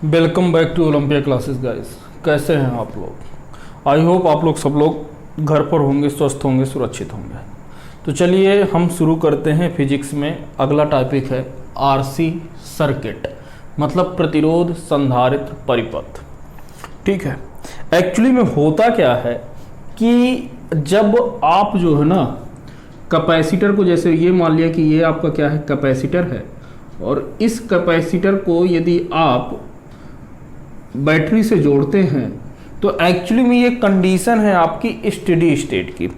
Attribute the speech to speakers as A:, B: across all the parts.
A: Welcome back to Olympia classes guys. कैसे हैं आप लोग? आई होप आप लोग सब लोग घर पर होंगे, स्वस्थ होंगे, सुरक्षित होंगे। तो चलिए हम शुरू करते हैं फिजिक्स में। अगला टॉपिक है आरसी सर्किट, मतलब प्रतिरोध संधारित्र परिपथ। ठीक है, एक्चुअली में होता क्या है कि जब आप जो है ना कैपेसिटर को, जैसे ये मान लिया कि ये आपका क्या है, कैपेसिटर है, और इस कैपेसिटर को यदि आप बैटरी से जोड़ते हैं तो एक्चुअली में ये कंडीशन है आपकी स्टेडी स्टेट की।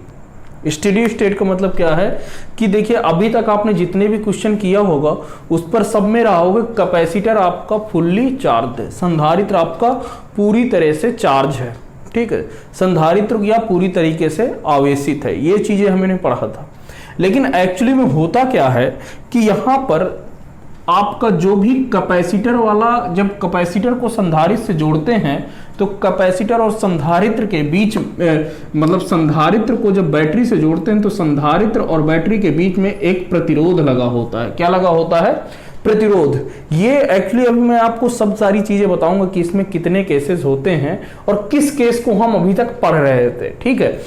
A: स्टेडी स्टेट का मतलब क्या है कि देखिए, अभी तक आपने जितने भी क्वेश्चन किया होगा उस पर सब में रहा होगा कैपेसिटर आपका फुल्ली चार्ज है, संधारित्र आपका पूरी तरह से चार्ज है। ठीक है, संधारित्र या पूरी तरीके से आवेशित है, ये चीजें हमने पढ़ा था। लेकिन एक्चुअली में होता क्या है कि यहाँ पर आपका जो भी कैपेसिटर वाला, जब कैपेसिटर को संधारित्र से जोड़ते हैं तो कैपेसिटर और संधारित्र के बीच मतलब संधारित्र को जब बैटरी से जोड़ते हैं तो संधारित्र और बैटरी के बीच में एक प्रतिरोध लगा होता है। क्या लगा होता है? प्रतिरोध। ये एक्चुअली अभी मैं आपको सब सारी चीजें बताऊंगा कि इसमें कितने केसेस होते हैं और किस केस को हम अभी तक पढ़ रहे थे। ठीक है,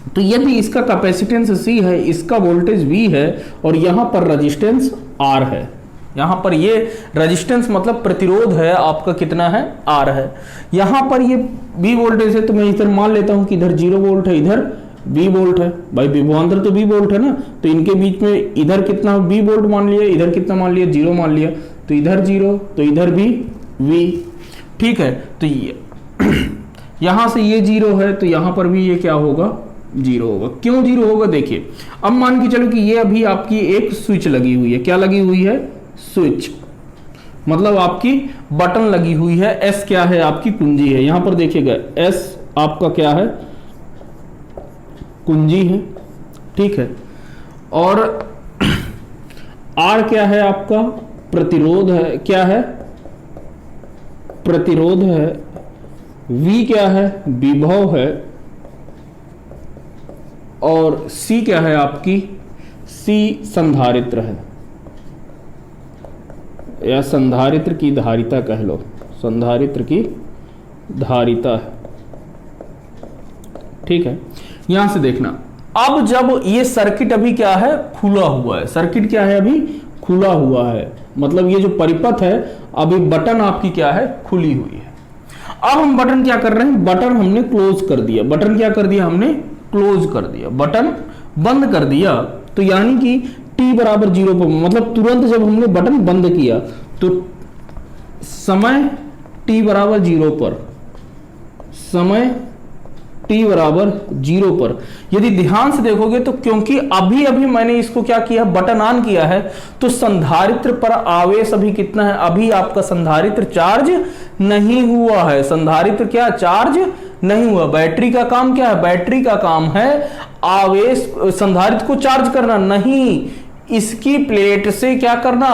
A: तो यदि इसका कैपेसिटेंस C है, इसका वोल्टेज V है और यहां पर रेजिस्टेंस R है, यहां पर ये रेजिस्टेंस मतलब प्रतिरोध है आपका कितना है, R है। यहां पर ये V वोल्टेज है, तो मैं इधर मान लेता हूं कि इधर 0 वोल्ट है, इधर V वोल्ट है। भाई विभवांतर तो V वोल्ट है ना, तो इनके बीच में इधर कितना V वोल्ट मान लिया, इधर कितना मान लिया, 0 मान लिया, तो इधर 0 तो इधर भी V। ठीक है, तो ये यहां से ये 0 है तो यहां पर भी ये क्या होगा, 0 होगा। क्यों 0 होगा? देखिए, अब मान के चलो कि ये अभी आपकी एक स्विच लगी हुई है। क्या लगी हुई है? स्विच, मतलब आपकी बटन लगी हुई है। एस क्या है? आपकी कुंजी है। यहां पर देखिएगा, एस आपका क्या है, कुंजी है। ठीक है, और आर क्या है आपका, प्रतिरोध है। क्या है? प्रतिरोध है। वी क्या है? विभव है। और सी क्या है आपकी, सी संधारित्र है, या संधारित्र की धारिता कह लो, संधारित्र की धारिता है। ठीक है, यहां से देखना, अब जब ये सर्किट अभी क्या है, खुला हुआ है। सर्किट क्या है? अभी खुला हुआ है, मतलब ये जो परिपथ है अभी बटन आपकी क्या है, खुली हुई है। अब हम बटन क्या कर रहे हैं, बटन हमने क्लोज कर दिया। बटन क्या कर दिया हमने, क्लोज कर दिया, बटन बंद कर दिया। तो यानी कि t बराबर 0 पर, मतलब तुरंत जब हमने बटन बंद किया तो समय t बराबर 0 पर, समय t बराबर 0 पर यदि ध्यान से देखोगे तो, क्योंकि अभी अभी मैंने इसको क्या किया, बटन ऑन किया है, तो संधारित्र पर आवेश अभी कितना है, अभी आपका संधारित्र चार्ज नहीं हुआ है। संधारित्र क्या, चार्ज नहीं हुआ। बैटरी का काम क्या है, बैटरी का काम है आवेश, संधारित्र को चार्ज करना नहीं, इसकी प्लेट से क्या करना,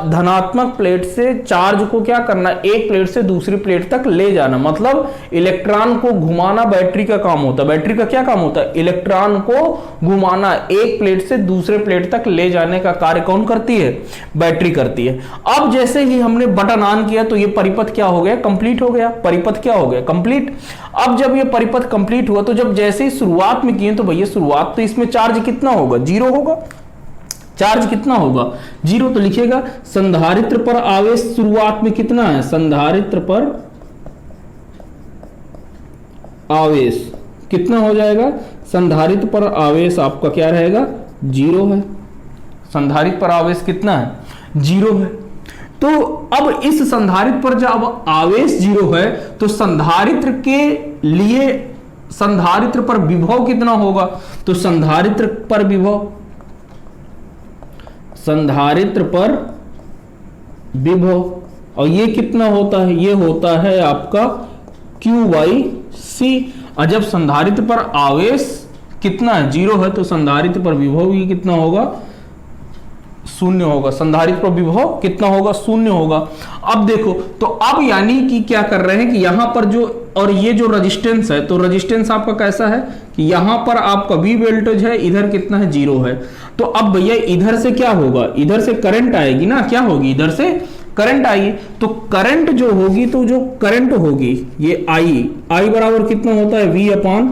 A: धनात्मक प्लेट से चार्ज को क्या करना, एक प्लेट से दूसरी प्लेट तक ले जाना, मतलब इलेक्ट्रॉन को घुमाना बैटरी का काम होता है। बैटरी का क्या काम होता है, इलेक्ट्रॉन को घुमाना, एक प्लेट से दूसरे प्लेट तक ले जाने का कार्य कौन करती है, बैटरी करती है। अब जैसे ही हमने बटन ऑन किया तो ये परिपथ क्या हो गया, कंप्लीट हो गया। परिपथ क्या हो गया, कंप्लीट। अब जब ये परिपथ कंप्लीट हुआ तो जब जैसे ही शुरुआत में किए तो भैया शुरुआत तो इसमें चार्ज कितना होगा, 0 होगा। चार्ज कितना होगा, 0। तो लिखिएगा संधारित्र पर आवेश शुरुआत में कितना है, संधारित्र पर आवेश कितना हो जाएगा, संधारित्र पर आवेश आपका क्या रहेगा, 0 है। संधारित्र पर आवेश कितना है, 0 है। तो अब इस संधारित्र पर जब आवेश 0 है तो संधारित्र के लिए संधारित्र पर विभव कितना होगा, तो संधारित्र पर विभव, संधारित्र पर विभव, और ये कितना होता है, ये होता है आपका Q/C। और जब संधारित्र पर आवेश कितना है, 0 है, तो संधारित्र पर विभव ये कितना होगा, 0 होगा। संधारित्र पर विभव कितना होगा, 0 होगा। अब देखो, तो अब यानी कि क्या कर रहे हैं कि यहां पर जो, और ये जो रेजिस्टेंस है, तो रेजिस्टेंस आपका कैसा है कि यहां पर आपका V वोल्टेज है, इधर कितना है, 0 है। तो अब भैया इधर से क्या होगा, इधर से करंट आएगी ना, क्या होगी, इधर से करंट आई, तो करंट जो होगी, तो जो करंट होगी ये आई बराबर कितना होता है V अपॉन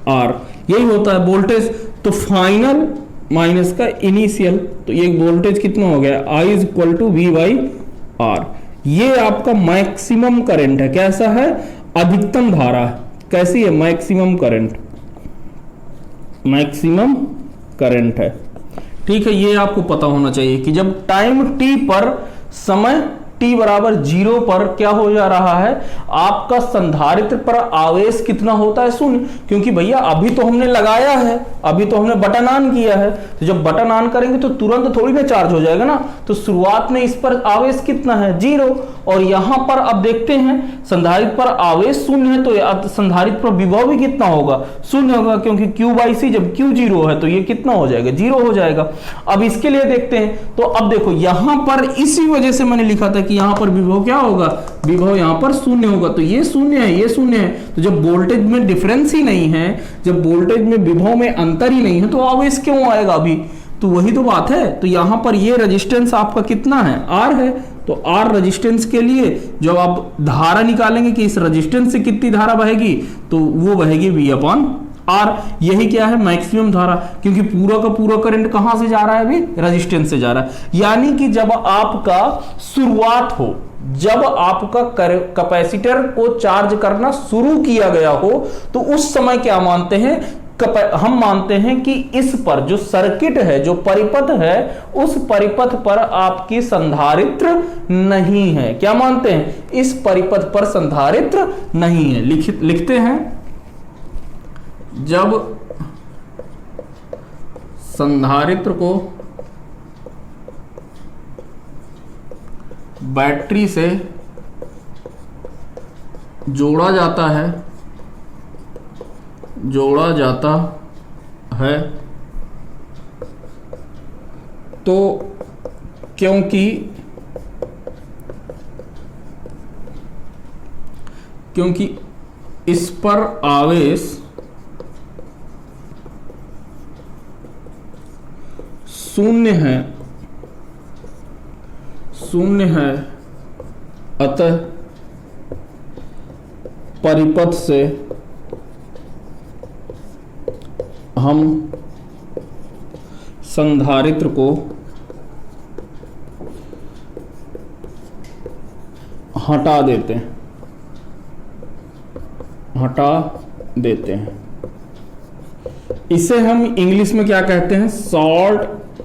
A: R, यही होता है वोल्टेज। तो फाइनल माइनस का इनिशियल, तो ये वोल्टेज कितना हो गया I is equal to V by R। ये आपका मैक्सिमम करंट है। कैसा है? अधिकतम धारा। कैसी है? मैक्सिमम करंट, मैक्सिमम करंट है। ठीक है, ये आपको पता होना चाहिए कि जब टाइम t पर, समय t बराबर 0 पर क्या हो जा रहा है, आपका संधारित्र पर आवेश कितना होता है? शून्य। क्योंकि भैया अभी तो हमने लगाया है, अभी तो हमने बटन ऑन किया है, तो जब बटन ऑन करेंगे तो तुरंत थोड़ी ना चार्ज हो जाएगा ना। तो शुरुआत में इस पर आवेश कितना है? 0। और यहां पर अब देखते हैं संधारित्र पर आवेश शून्य है, तो संधारित्र पर विभव भी कितना होगा? शून्य होगा, क्योंकि Q बाई C जब Q 0 है तो ये कितना हो जाएगा? 0 हो जाएगा। अब इसके लिए देखते हैं, तो अब देखो यहां पर इसी वजह से मैंने लिखा था कि यहां पर विभव क्या होगा? विभव यहां पर शून्य होगा। तो ये शून्य है, ये शून्य है, तो जब वोल्टेज में डिफरेंस ही नहीं है, जब वोल्टेज में विभव में अंतर ही नहीं है, तो आवेश क्यों आएगा अभी? तो वही तो बात है। तो यहां पर ये रेजिस्टेंस आपका कितना है? R है। तो R रेजिस्टेंस के लिए जब आप धारा निकालेंगे कि इस रेजिस्टेंस से कितनी धारा बहेगी, तो वो बहेगी V अपॉन R। यही क्या है? मैक्सिमम धारा, क्योंकि पूरा का पूरा करंट कहां से जा रहा है? अभी रेजिस्टेंस से जा रहा है। यानी कि जब आपका शुरुआत हो, जब आपका कैपेसिटर को चार्ज करना शुरू किया गया हो, तो उस समय क्या मानते हैं? हम मानते हैं कि इस पर जो सर्किट है, जो परिपथ है, उस परिपथ पर आपकी संधारित्र नहीं है। क्या मानते हैं? इस परिपथ पर संधारित्र नहीं है। लिखते हैं, जब संधारित्र को बैटरी से जोड़ा जाता है, तो क्योंकि इस पर आवेश शून्य है, अतः परिपथ से हम संधारित्र को हटा देते हैं। इसे हम इंग्लिश में क्या कहते हैं? Short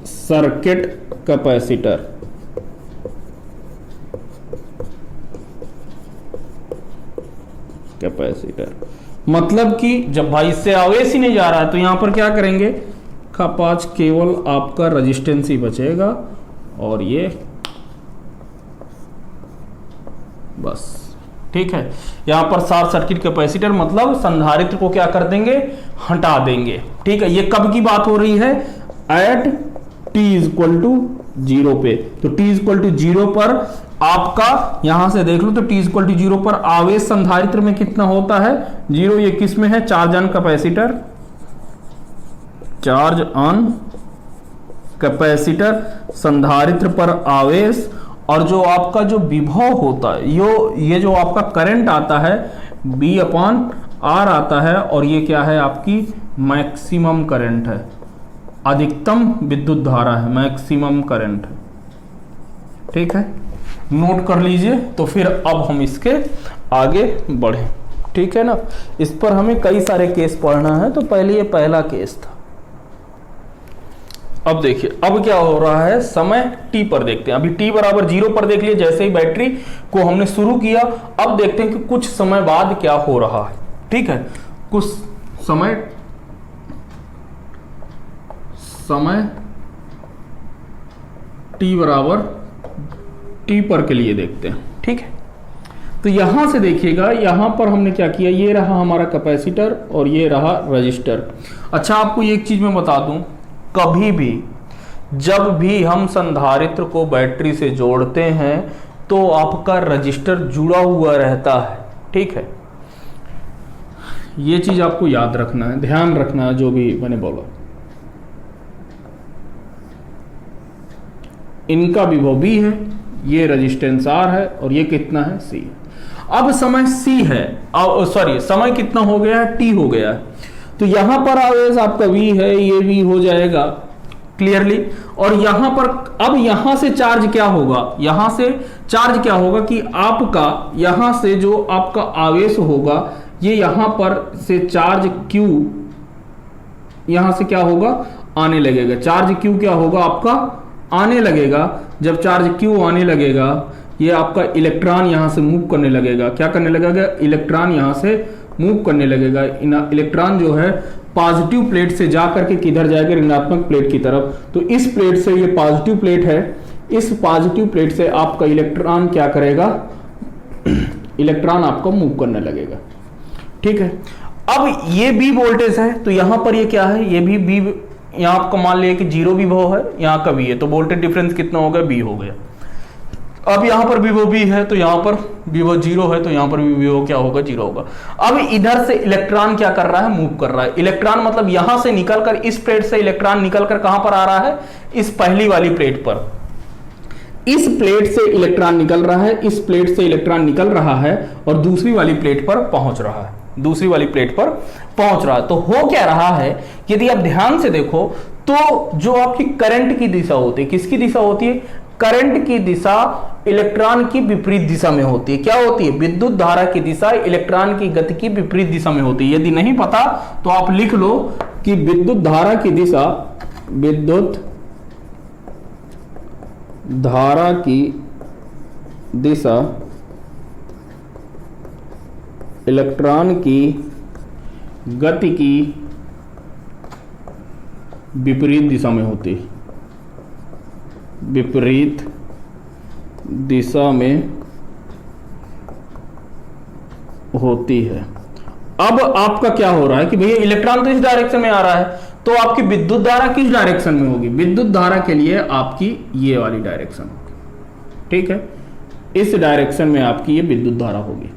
A: circuit capacitor. मतलब कि जब भाई इससे आवेश ही नहीं जा रहा है, तो यहां पर क्या करेंगे? खपाच केवल आपका रेजिस्टेंस ही बचेगा, और ये बस। ठीक है, यहां पर शॉर्ट सर्किट कैपेसिटर मतलब संधारित्र को क्या कर देंगे? हटा देंगे। ठीक है, ये कब की बात हो रही है? At t is equal to 0 पे। तो t इज इक्वल टू 0 पर आपका यहां से देख लो, तो t इज इक्वल टू 0 पर आवेश संधारित्र में कितना होता है? 0। ये किस में है? Charge on capacitor, charge on capacitor, संधारित्र पर आवेश। और जो आपका जो विभव होता है, ये जो आपका करंट आता है B अपॉन R आता है, और ये क्या है? आपकी मैक्सिमम करंट है, अधिकतम विद्युत धारा है, मैक्सिमम करंट है। ठीक है, नोट कर लीजिए। तो फिर अब हम इसके आगे बढ़ें। ठीक है ना, इस पर हमें कई सारे केस पढ़ना है, तो पहले ये पहला केस था। अब देखिए अब क्या हो रहा है, समय t पर देखते हैं। अभी t बराबर 0 पर देख लिए, जैसे ही बैटरी को हमने शुरू किया। अब देखते हैं कि कुछ समय बाद क्या हो रहा है। ठीक है, कुछ समय t बराबर t पर के लिए देखते हैं। ठीक है, तो यहां से देखिएगा, यहां पर हमने क्या किया, ये रहा हमारा कैपेसिटर और ये रहा रजिस्टर। अच्छा, आपको एक चीज मैं बता दूं, कभी भी जब भी हम संधारित्र को बैटरी से जोड़ते हैं तो आपका रजिस्टर जुड़ा हुआ रहता है। ठीक है, ये चीज आपको याद रखना है, ध्यान रखना है, जो भी मैंने बोला। इनका विभव भी है, ये रेजिस्टेंस R है और ये कितना है C। अब समय C है, सॉरी समय कितना हो गया है, T हो गया है। तो यहां पर आवेश आपका V है, ये V हो जाएगा क्लियरली। और यहां पर अब यहां से चार्ज क्या होगा, यहां से चार्ज क्या होगा कि आपका यहां से जो आपका आवेश होगा ये यहां पर से चार्ज Q यहां से क्या होगा, आने लगेगा। चार्ज Q क्या होगा आपका, आने लगेगा। जब चार्ज Q आने लगेगा ये आपका इलेक्ट्रॉन यहां से मूव करने लगेगा। क्या करने लगेगा, इलेक्ट्रॉन यहां से मूव करने लगेगा। इलेक्ट्रॉन जो है पॉजिटिव प्लेट से जा करके किधर जाएगा, ऋणात्मक प्लेट की तरफ। तो इस प्लेट से, ये पॉजिटिव प्लेट है, इस पॉजिटिव प्लेट से आपका इलेक्ट्रॉन क्या करेगा, इलेक्ट्रॉन आपको मूव करने लगेगा। ठीक है। अब ये बी वोल्टेज है तो यहां पर ये क्या है, ये भी बी, यहां आपको मान लिया कि 0 विभव है, यहां का बी है, तो वोल्टेज डिफरेंस कितना हो गया, बी हो गया। अब यहां पर विभव बी है तो यहां पर विभव 0 है, तो यहां पर भी विभव क्या होगा, 0 होगा। अब इधर से इलेक्ट्रॉन क्या कर रहा है, मूव कर रहा है। इलेक्ट्रॉन मतलब यहां से निकलकर, इस प्लेट से इलेक्ट्रॉन निकलकर कहां पर आ रहा है, इस पहली वाली प्लेट पर। इस प्लेट से इलेक्ट्रॉन निकल रहा है, इस प्लेट से इलेक्ट्रॉन निकल रहा है और दूसरी वाली प्लेट पर पहुंच रहा है, दूसरी वाली प्लेट पर पहुंच रहा है। तो हो क्या रहा है, यदि आप ध्यान से देखो तो जो आपकी करंट की दिशा होती है, किसकी दिशा होती है, करंट की दिशा इलेक्ट्रॉन की विपरीत दिशा में होती है। क्या होती है, विद्युत धारा की दिशा इलेक्ट्रॉन की गति की विपरीत दिशा में होती है। यदि नहीं पता तो आप लिख लो कि विद्युत धारा की दिशा, विद्युत धारा की दिशा इलेक्ट्रॉन की गति की विपरीत दिशा में होती है, विपरीत दिशा में होती है। अब आपका क्या हो रहा है कि भैया इलेक्ट्रॉन तो इस डायरेक्शन में आ रहा है, तो आपकी विद्युत धारा किस डायरेक्शन में होगी, विद्युत धारा के लिए आपकी ये वाली डायरेक्शन होगी। ठीक है, इस डायरेक्शन में आपकी ये विद्युत धारा होगी।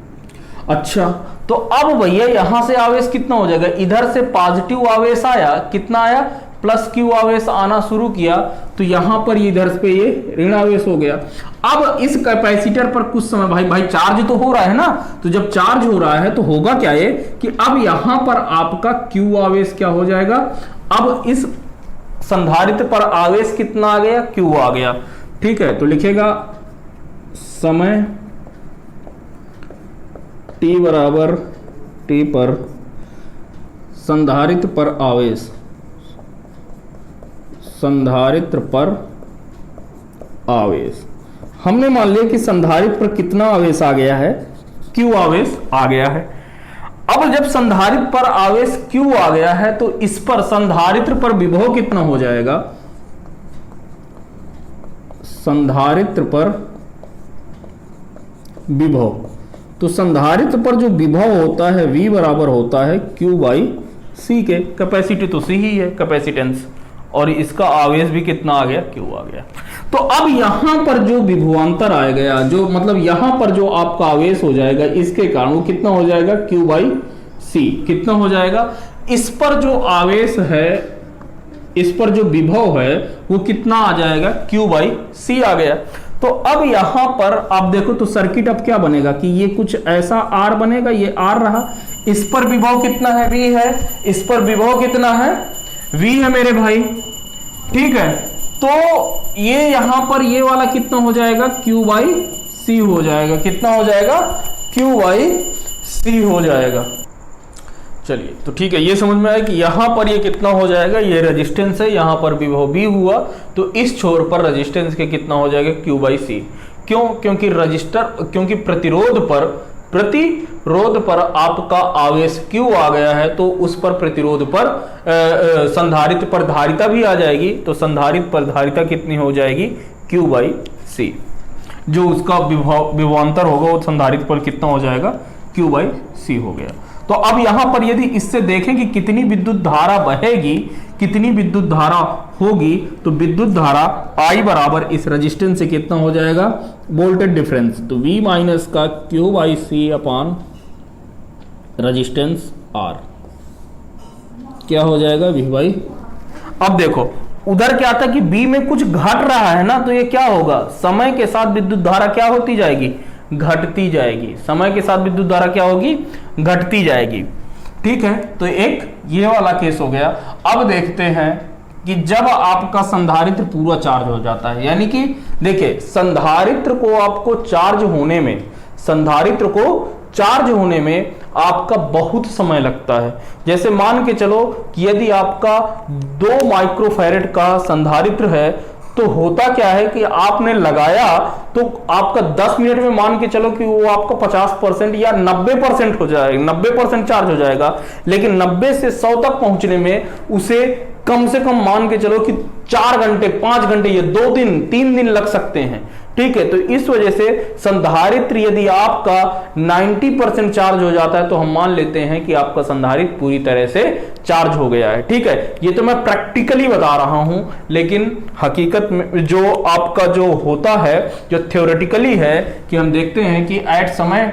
A: अच्छा, तो अब भैया यहां से आवेश कितना हो जाएगा, इधर से पॉजिटिव आवेश आया, कितना आया, प्लस Q आवेश आना शुरू किया, तो यहां पर इधर पे ये ऋण आवेश हो गया। अब इस कैपेसिटर पर कुछ समय भाई चार्ज तो हो रहा है ना, तो जब चार्ज हो रहा है तो होगा क्या ये कि अब यहां पर आपका Q आवेश क्या हो जाएगा, अब इस संधारित्र पर आवेश कितना आ गया, Q आ गया। ठीक है, तो लिखेगा समय t बराबर t पर संधारित्र पर आवेश, संधारित्र पर आवेश। हमने मान लिया कि संधारित्र पर कितना आवेश आ गया है, Q आवेश आ गया है। अब जब संधारित्र पर आवेश Q आ गया है तो इस पर संधारित्र पर विभव कितना हो जाएगा, संधारित्र पर विभव, तो संधारित्र पर जो विभव होता है V बराबर होता है Q बाई C के। कैपेसिटी तो C ही है, कैपेसिटेंस, और इसका आवेश भी कितना आ गया, Q आ गया। तो अब यहां पर जो विभवांतर आ गया, जो मतलब यहां पर जो आपका आवेश हो जाएगा, इसके कारण वो कितना हो जाएगा, Q बाई C। कितना हो जाएगा, इस पर जो आवेश है, इस पर जो विभव है वो कितना आ जाएगा, Q बाई C आ गया। तो अब यहां पर आप देखो तो सर्किट अब क्या बनेगा कि ये कुछ ऐसा R बनेगा, ये R रहा, इस पर विभव कितना है, V है, इस पर विभव कितना है, V है मेरे भाई। ठीक है, तो ये यहां पर ये वाला कितना हो जाएगा, Q बाई C हो जाएगा। कितना हो जाएगा, Q बाई C हो जाएगा। चलिए, तो ठीक है, ये समझ में आया कि यहां पर ये कितना हो जाएगा, ये रेजिस्टेंस है, यहां पर विभव B हुआ, तो इस छोर पर रेजिस्टेंस के कितना हो जाएगा, Q बाई C। क्यों, क्योंकि प्रतिरोध पर आपका आवेश Q आ गया है, तो उस पर प्रतिरोध पर संधारित्र पर धारिता भी आ जाएगी, तो संधारित्र पर धारिता कितनी हो जाएगी, Q बाई C। जो उसका विभवांतर होगा वो संधारित्र पर कितना हो जाएगा, Q बाई C हो गया। तो अब यहां पर यदि इससे देखें कि कितनी विद्युत धारा बहेगी, कितनी विद्युत धारा होगी, तो विद्युत धारा I बराबर इस रेजिस्टेंस से कितना हो जाएगा, वोल्टेज डिफरेंस, तो V माइनस का Q by C upon resistance R क्या हो जाएगा, V बाई। अब देखो उधर क्या था कि बी में कुछ घट रहा है ना, तो ये क्या होगा, समय के साथ विद्युत धारा क्या होती जाएगी, घटती जाएगी। समय के साथ विद्युत धारा क्या होगी, घटती जाएगी। ठीक है, तो एक ये वाला केस हो गया। अब देखते हैं कि जब आपका संधारित्र पूरा चार्ज हो जाता है, यानी कि देखिए संधारित्र को आपको चार्ज होने में, संधारित्र को चार्ज होने में आपका बहुत समय लगता है। जैसे मान के चलो कि यदि आपका 2 माइक्रोफैरेड का संधारित्र है, तो होता क्या है कि आपने लगाया तो आपका 10 मिनट में मान के चलो कि वो आपका 50% या 90% हो जाएगा, 90% चार्ज हो जाएगा। लेकिन 90 से 100 तक पहुंचने में उसे कम से कम मान के चलो कि 4 घंटे, 5 घंटे या 2 दिन, 3 दिन लग सकते हैं। ठीक है, तो इस वजह से संधारित्र यदि आपका 90% चार्ज हो जाता है, तो हम मान लेते हैं कि आपका संधारित्र पूरी तरह से चार्ज हो गया है। ठीक है, ये तो मैं प्रैक्टिकली बता रहा हूं, लेकिन हकीकत में जो आपका जो होता है, जो थ्योरेटिकली है, कि हम देखते हैं कि एट समय,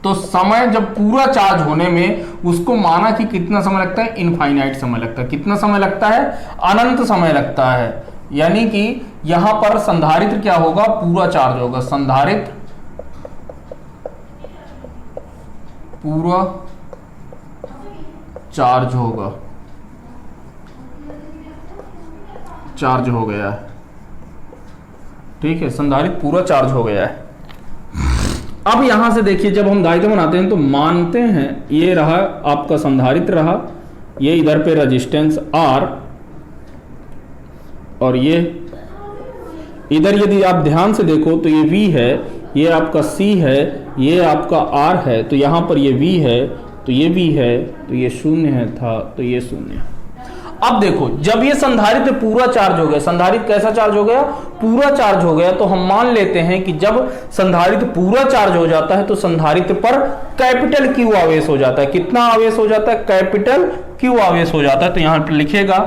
A: तो समय जब पूरा चार्ज होने में उसको माना कि कितना समय लगता है, इनफाइनाइट समय लगता है। कितना समय लगता है, अनंत समय लगता है। यानी कि यहां पर संधारित्र क्या होगा, पूरा चार्ज होगा। संधारित्र पूरा चार्ज होगा, चार्ज हो गया है। ठीक है, संधारित्र पूरा चार्ज हो गया है। अब यहां से देखिए, जब हम डायग्राम बनाते हैं तो मानते हैं ये रहा आपका संधारित्र रहा, ये इधर पे रेजिस्टेंस R, और ये इधर यदि आप ध्यान से देखो तो ये V है, ये आपका C है, ये आपका R है, तो यहां पर ये V है, तो ये V है, तो ये 0 है था, तो ये 0 है। अब देखो, जब ये संधारित्र पूरा चार्ज हो गया, संधारित्र कैसा चार्ज हो गया, पूरा चार्ज हो गया, तो हम मान लेते हैं कि जब संधारित्र पूरा चार्ज हो जाता है तो संधारित्र पर कैपिटल Q आवेश हो जाता है। कितना आवेश हो जाता है, कैपिटल Q आवेश हो जाता है। तो यहां पर लिखेगा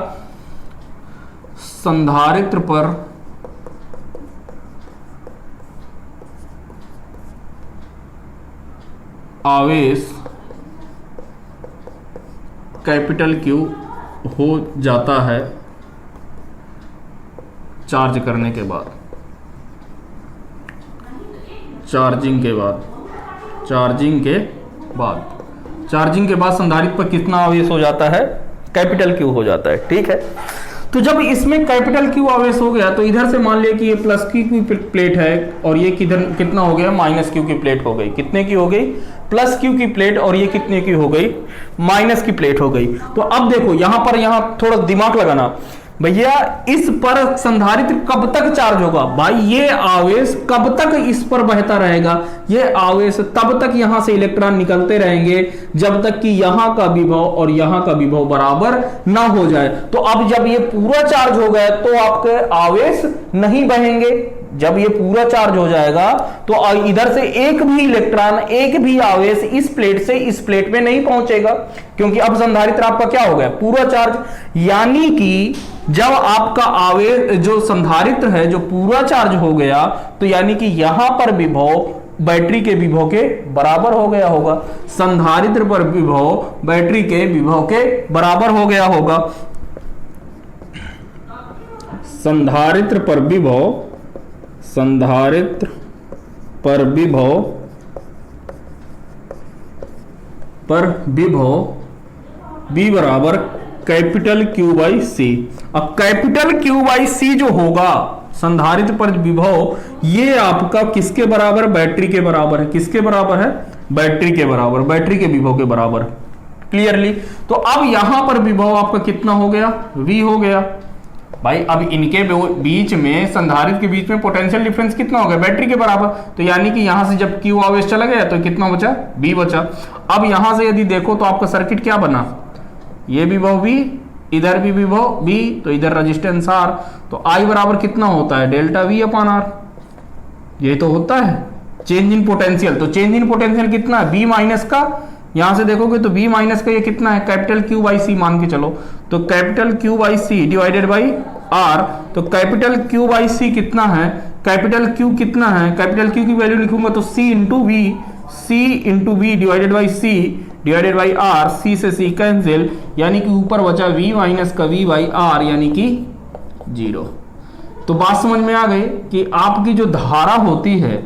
A: संधारित्र पर आवेश कैपिटल Q हो जाता है चार्ज करने के बाद, चार्जिंग के बाद, चार्जिंग के बाद, चार्जिंग के बाद संधारित्र पर कितना आवेश हो जाता है, कैपिटल Q हो जाता है। ठीक है, तो जब इसमें कैपिटल Q आवेश हो गया, तो इधर से मान लिया कि ये प्लस Q की प्लेट है, और ये किधर कितना हो गया, माइनस Q की प्लेट हो गई। कितने की हो गई, प्लस Q की प्लेट, और ये कितने की हो गई, माइनस की प्लेट हो गई। तो अब देखो यहां पर, यहां थोड़ा दिमाग लगाना भैया, इस पर संधारित्र कब तक चार्ज होगा, भाई ये आवेश कब तक इस पर बहता रहेगा, ये आवेश तब तक यहां से इलेक्ट्रॉन निकलते रहेंगे जब तक कि यहां का विभव और यहां का विभव बराबर ना हो जाए। तो अब जब ये पूरा चार्ज हो गया तो आपके आवेश नहीं बहेंगे। जब ये पूरा चार्ज हो जाएगा तो इधर से एक भी इलेक्ट्रॉन, एक भी आवेश इस प्लेट से इस प्लेट में नहीं पहुंचेगा, क्योंकि अब संधारित्र आपका क्या हो गया, पूरा चार्ज। यानी कि जब आपका आवेश, जो संधारित्र है जो पूरा चार्ज हो गया, तो यानी कि यहां पर विभव बैटरी के विभव के बराबर हो गया होगा। संधारित्र पर विभव बैटरी के विभव के बराबर हो गया होगा। संधारित्र पर विभव, संधारित्र पर विभव, पर विभव B बराबर कैपिटल Q बाई C। अब कैपिटल Q बाई C जो होगा संधारित्र पर विभव, ये आपका किसके बराबर, बैटरी के बराबर है। किसके बराबर है, बैटरी के बराबर, बैटरी के विभव के बराबर। क्लियरली, तो अब यहां पर विभव आपका कितना हो गया, V हो गया। भाई अब इनके बीच में, संधारित्र के बीच में पोटेंशियल डिफरेंस कितना हो गया, बैटरी के बराबर। तो यानी कि यहां से जब Q आवेश चला गया तो कितना बचा, B बचा। अब यहां से यदि देखो तो आपका सर्किट क्या बना, ये विभव V, इधर भी विभव V, तो इधर रेजिस्टेंस R। तो I बराबर कितना होता है, डेल्टा V अपान R। ये तो होता है चेंज इन पोटेंशियल। तो चेंज इन पोटेंशियल कितना है, B माइनस का, यहां से देखोगे तो B माइनस का ये कितना है, कैपिटल Q बाई C मान के चलो। तो capital Q by C divided by R। तो कैपिटल Q बाई C कितना है, कैपिटल Q कितना है, कैपिटल Q की वैल्यू लिखूंगा तो C into V, C into V divided by C divided by R, C से सी कैंसिल, यानी कि ऊपर बचा v माइनस का v बाई आर यानी कि 0। तो बात समझ में आ गई कि आपकी जो धारा होती है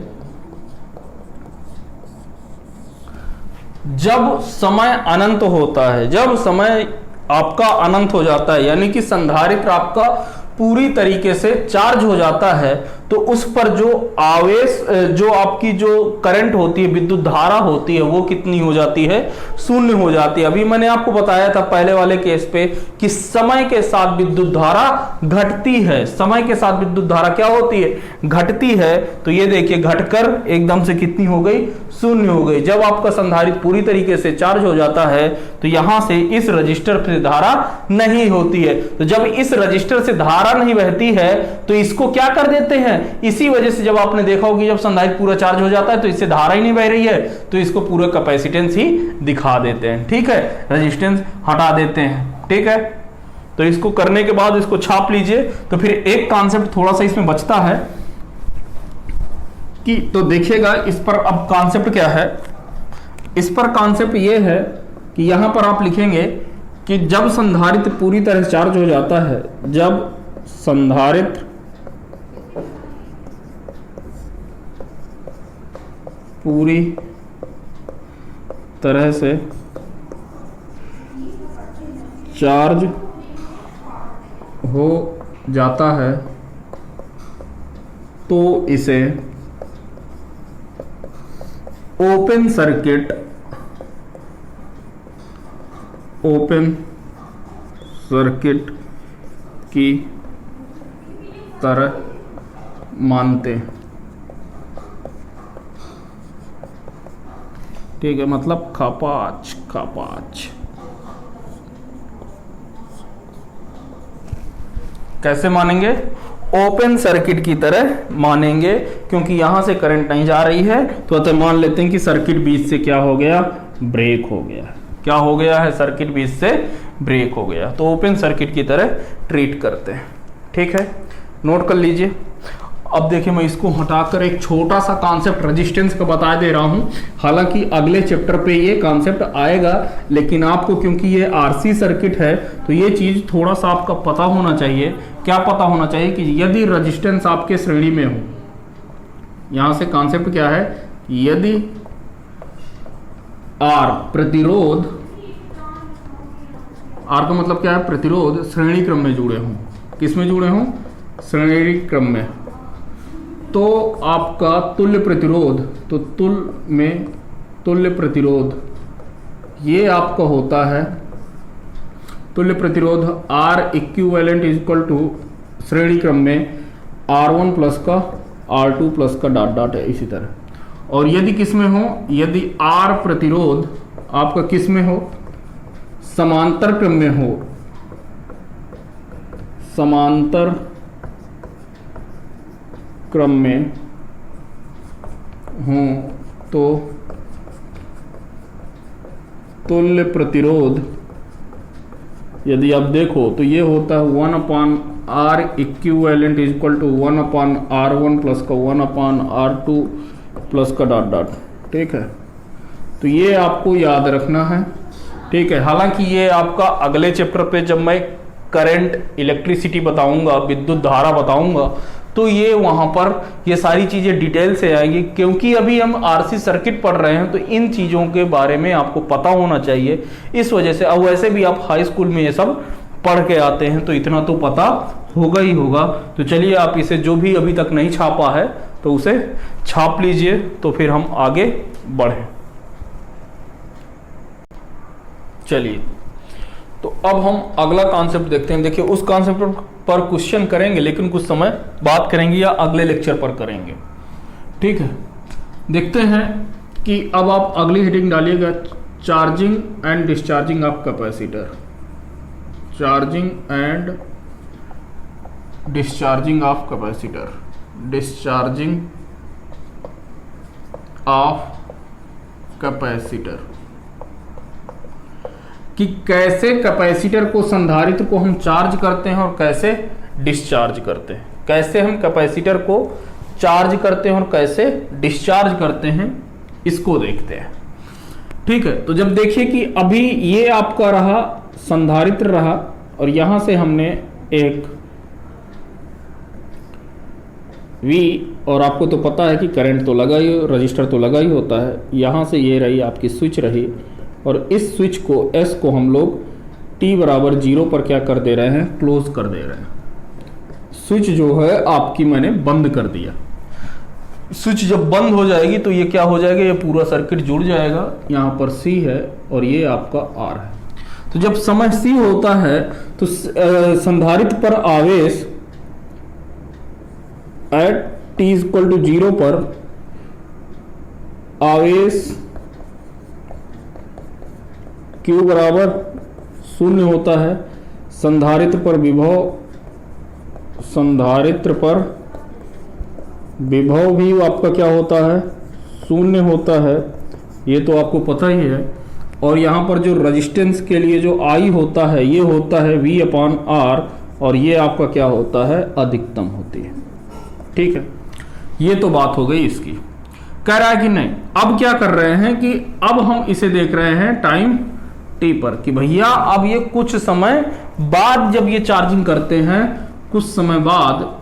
A: जब समय अनंत होता है, जब समय आपका अनंत हो जाता है यानी कि संधारित्र आपका पूरी तरीके से चार्ज हो जाता है, तो उस पर जो आवेश, जो आपकी जो करंट होती है, विद्युत धारा होती है, वो कितनी हो जाती है, शून्य हो जाती है। अभी मैंने आपको बताया था पहले वाले केस पे कि समय के साथ विद्युत धारा घटती है, समय के साथ विद्युत धारा क्या होती है, घटती है। तो ये देखिए घटकर एकदम से कितनी हो गई, शून्य हो गई। जब आपका संधारित्र पूरी तरीके से चार्ज हो जाता है तो यहां से इस रजिस्टर से धारा नहीं होती है। तो जब इस रजिस्टर से धारा नहीं बहती है तो इसको क्या कर देते हैं, इसी वजह से जब आपने देखा होगा कि जब संधारित्र पूरा चार्ज हो जाता है तो इससे धारा ही नहीं बह रही है, तो इसको पूरा कैपेसिटेंस ही दिखा देते हैं। ठीक है, रेजिस्टेंस हटा देते हैं। ठीक है, तो इसको करने के बाद इसको छाप लीजिए। तो फिर एक कॉन्सेप्ट थोड़ा सा इसमें बचता है कि, तो देखिएगा इस पर अब कॉन्सेप्ट क्या है। इस पर कॉन्सेप्ट ये है कि यहां पर आप लिखेंगे कि जब संधारित्र पूरी तरह से चार्ज हो जाता है, जब संधारित्र पूरी तरह से चार्ज हो जाता है तो इसे ओपन सर्किट की तरह मानते हैं। ठीक है, मतलब खपाच। कैसे मानेंगे, ओपन सर्किट की तरह मानेंगे, क्योंकि यहां से करंट नहीं जा रही है। तो मान लेते हैं कि सर्किट बीच से क्या हो गया, ब्रेक हो गया। क्या हो गया है, सर्किट बीच से ब्रेक हो गया। तो ओपन सर्किट की तरह ट्रीट करते हैं। ठीक है, नोट कर लीजिए। अब देखिए मैं इसको हटाकर एक छोटा सा कॉन्सेप्ट रेजिस्टेंस का बता दे रहा हूं। हालांकि अगले चैप्टर पे ये कॉन्सेप्ट आएगा, लेकिन आपको क्योंकि ये आरसी सर्किट है तो ये चीज थोड़ा सा आपका पता होना चाहिए। क्या पता होना चाहिए कि यदि रेजिस्टेंस आपके श्रेणी में हो, यहां से कॉन्सेप्ट क्या है, यदि आर प्रतिरोध, आर का मतलब क्या है, प्रतिरोध श्रेणी क्रम में जुड़े हों। किस में जुड़े हों, श्रेणी क्रम में। तो आपका तुल्य प्रतिरोध, तो तुल्य प्रतिरोध ये आपका होता है, तुल्य प्रतिरोध R इक्विवेलेंट इक्वल टू श्रेणी क्रम में R1 प्लस का R2 प्लस का डॉट डॉट है इसी तरह। और यदि किस में हो, यदि R प्रतिरोध आपका किस में हो, समांतर क्रम में हो, समांतर क्रम में हो, तो तुल्य प्रतिरोध यदि आप देखो तो ये होता है 1/R equivalent equal to 1/R1 plus का 1/R2 प्लस का डॉट डॉट। ठीक है, तो ये आपको याद रखना है। ठीक है, हालांकि ये आपका अगले चैप्टर पे जब मैं करंट, इलेक्ट्रिसिटी बताऊंगा, विद्युत धारा बताऊंगा, तो ये वहां पर ये सारी चीजें डिटेल से आएंगी। क्योंकि अभी हम आरसी सर्किट पढ़ रहे हैं तो इन चीजों के बारे में आपको पता होना चाहिए। इस वजह से, अब वैसे भी आप हाई स्कूल में ये सब पढ़ के आते हैं तो इतना तो पता होगा ही होगा। तो चलिए आप इसे, जो भी अभी तक नहीं छापा है तो उसे छाप लीजिए, तो फिर हम आगे बढ़ें। चलिए, तो अब हम अगला कॉन्सेप्ट देखते हैं। देखिए उस कॉन्सेप्ट पर क्वेश्चन करेंगे, लेकिन कुछ समय बात करेंगे या अगले लेक्चर पर करेंगे। ठीक है, देखते हैं कि अब आप अगली हेडिंग डालिएगा, charging and discharging of capacitor. Charging and discharging of capacitor, discharging of capacitor, कि कैसे कैपेसिटर को, संधारित्र को हम चार्ज करते हैं और कैसे डिस्चार्ज करते हैं। कैसे हम कैपेसिटर को चार्ज करते हैं और कैसे डिस्चार्ज करते हैं, इसको देखते हैं। ठीक है, तो जब देखिए कि अभी ये आपका रहा संधारित्र रहा और यहां से हमने एक V, और आपको तो पता है कि करंट तो लगा ही, रजिस्टर तो लगा ही होता है। यहां से ये रही आपकी स्विच रही, और इस स्विच को S को हम लोग t बराबर 0 पर क्या कर दे रहे हैं, क्लोज कर दे रहे हैं। स्विच जो है आपकी मैंने बंद कर दिया। स्विच जब बंद हो जाएगी तो ये क्या हो जाएगा, ये पूरा सर्किट जुड़ जाएगा। यहाँ पर C है और ये आपका R है। तो जब समय C होता है तो संधारित्र पर आवेश एट t इक्वल टू 0 पर आवेश Q बराबर 0 होता है। संधारित्र पर विभव भी आपका क्या होता है, 0 होता है, ये तो आपको पता ही है। और यहाँ पर जो रेजिस्टेंस के लिए जो I होता है ये होता है V अपान R, और ये आपका क्या होता है, अधिकतम होती है। ठीक है, ये तो बात हो गई इसकी। कह रहा है कि नहीं, अब क्या कर रहे हैं कि अब हम इसे देख रहे हैं टाइम t पर, कि भैया अब ये कुछ समय बाद जब ये चार्जिंग करते हैं, कुछ समय बाद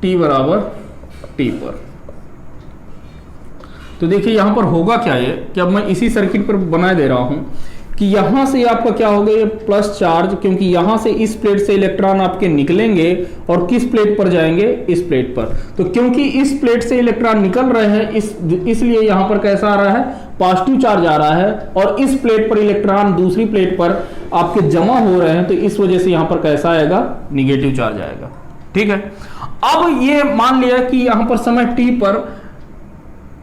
A: t बराबर t पर। तो देखिए यहां पर होगा क्या, ये कि अब मैं इसी सर्किट पर बना दे रहा हूं कि यहां से आपका क्या होगा, ये प्लस चार्ज, क्योंकि यहां से इस प्लेट से इलेक्ट्रॉन आपके निकलेंगे और किस प्लेट पर जाएंगे, इस प्लेट पर। तो क्योंकि इस प्लेट से इलेक्ट्रॉन निकल रहे हैं, इसलिए यहां पर कैसा आ रहा है, पॉजिटिव चार्ज आ रहा है, और इस प्लेट पर इलेक्ट्रॉन दूसरी प्लेट पर आपके जमा हो रहे हैं, तो इस वजह से यहां पर कैसा आएगा, निगेटिव चार्ज आएगा। ठीक है, अब ये मान लिया कि यहां पर समय t पर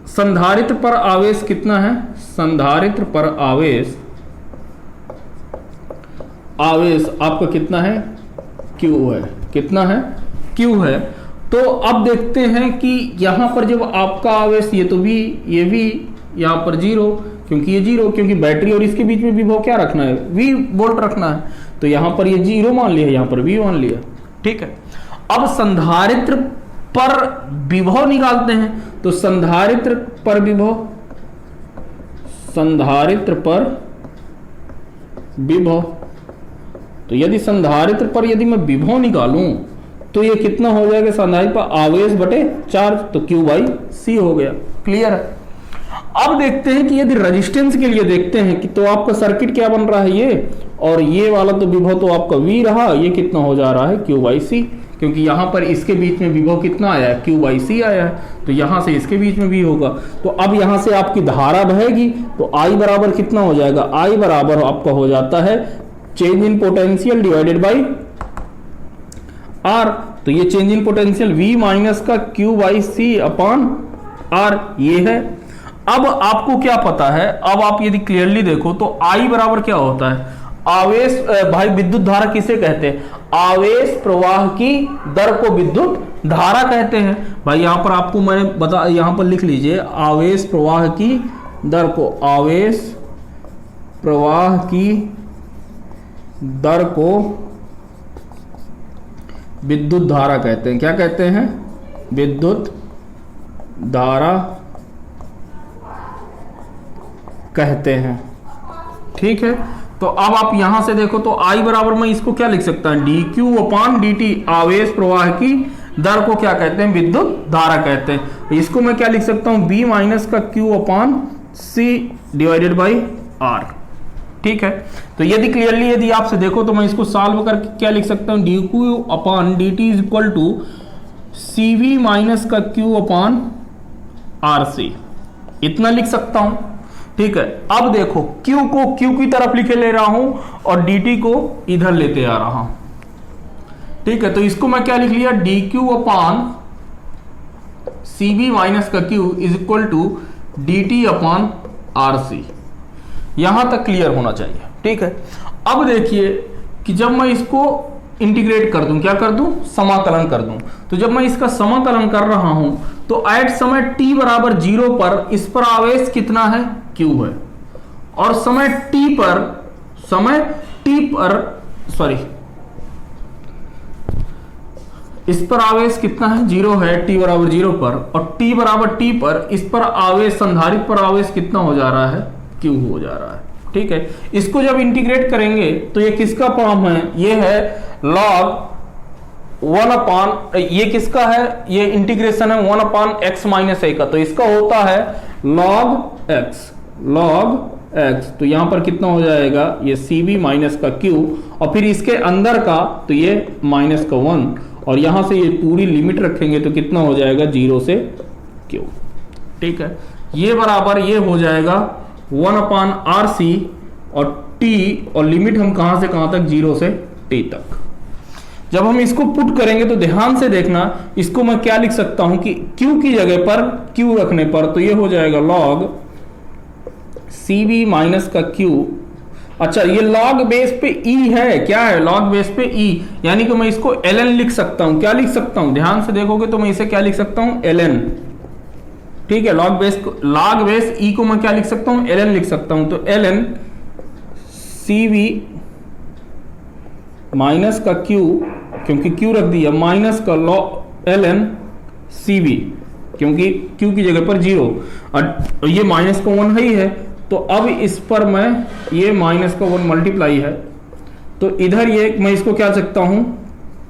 A: संधारित्र पर आवेश कितना है, संधारित्र पर आवेश आपका कितना है, Q है, कितना है, Q है। तो अब देखते हैं कि यहां पर जब आपका आवेश, ये तो भी, ये भी यहां पर 0, क्योंकि ये 0, क्योंकि बैटरी और इसके बीच में विभव क्या रखना है, V वोल्ट रखना है, तो यहां पर ये 0 मान लिया, यहां पर V मान लिया। ठीक है, अब संधारित्र पर विभव निकालते हैं, तो संधारित्र पर विभव, तो यदि संधारित्र पर यदि मैं विभव निकालूं तो ये कितना हो जाएगा, संधारित्र पर आवेश बटे चार्ज, तो Q बाई C हो गया। क्लियर है। अब देखते हैं कि यदि रेजिस्टेंस के लिए देखते हैं कि तो आपका सर्किट क्या बन रहा है, ये और ये वाला तो विभव तो आपका V रहा, ये कितना हो जा रहा है, Q बाई C, क्योंकि यहां पर इसके बीच में विभव कितना आया है, Q बाई C आया है, तो यहां से इसके बीच में भी होगा। तो अब यहां से आपकी धारा बहेगी, तो I बराबर कितना हो जाएगा, I बराबर आपका हो जाता है change in potential divided by R। तो ये change in potential V minus का Q by C upon R ये है। अब आपको क्या पता है, अब आप यदि क्लियरली देखो तो I बराबर क्या होता है, आवेश, भाई विद्युत धारा किसे कहते हैं, आवेश प्रवाह की दर को विद्युत धारा कहते हैं। भाई यहां पर आपको मैंने बता, यहां पर लिख लीजिए, आवेश प्रवाह की दर को, आवेश प्रवाह की दर को विद्युत धारा कहते हैं। क्या कहते हैं, विद्युत धारा कहते हैं। ठीक है, तो अब आप यहां से देखो तो I बराबर मैं इसको क्या लिख सकता हूं, dQ अपान dt, आवेश प्रवाह की दर को क्या कहते हैं, विद्युत धारा कहते हैं। इसको मैं क्या लिख सकता हूं, B माइनस का Q upon C divided by R। ठीक है, तो यदि क्लियरली यदि आपसे देखो तो मैं इसको सॉल्व करके क्या लिख सकता हूं, dQ upon dt is equal to CV minus का Q अपान RC, इतना लिख सकता हूं। ठीक है, अब देखो Q को Q की तरफ लिखे ले रहा हूं और dt को इधर लेते आ रहा हूं। ठीक है, तो इसको मैं क्या लिख लिया, dQ अपान CV माइनस का Q is equal to dt upon RC। यहां तक क्लियर होना चाहिए। ठीक है, अब देखिए कि जब मैं इसको इंटीग्रेट कर दूं, क्या कर दूं, समाकलन कर दूं, तो जब मैं इसका समाकलन कर रहा हूं तो एट समय t बराबर 0 पर इस पर आवेश कितना है, Q है, और समय t पर इस पर आवेश कितना है, 0 है, t बराबर 0 पर, और t बराबर t पर इस पर आवेश, संधारित्र पर आवेश कितना हो जा रहा है, q हो जा रहा है। ठीक है, इसको जब इंटीग्रेट करेंगे तो ये किसका फॉर्म है, ये है log 1 अपान, ये किसका है, ये इंटीग्रेशन है 1 अपान x माइनस a का, तो इसका होता है log x, तो यहां पर कितना हो जाएगा, ये cv माइनस का q, और फिर इसके अंदर का तो ये माइनस का 1, और यहां से ये पूरी लिमिट रखेंगे तो कितना हो जाएगा, 0 से q। ठीक है, ये बराबर ये हो जाएगा 1 अपान आर सी और t, और लिमिट हम कहां से कहां तक, 0 से t तक। जब हम इसको पुट करेंगे तो ध्यान से देखना, इसको मैं क्या लिख सकता हूं कि q की जगह पर q रखने पर तो ये हो जाएगा log cv माइनस का q। अच्छा, ये log बेस पे e है, क्या है, log बेस पे e, यानी कि मैं इसको ln लिख सकता हूं। क्या लिख सकता हूं, ध्यान से देखोगे तो मैं इसे क्या लिख सकता हूं, ln। ठीक है, log बेस e को मैं क्या लिख सकता हूं, ln लिख सकता हूं, तो ln cv माइनस का q, क्योंकि q रख दिया, माइनस का ln cv, क्योंकि q की जगह पर 0, और ये माइनस का 1 ही है, तो अब इस पर मैं ये माइनस का 1 मल्टीप्लाई है, तो इधर ये मैं इसको क्या सकता हूं,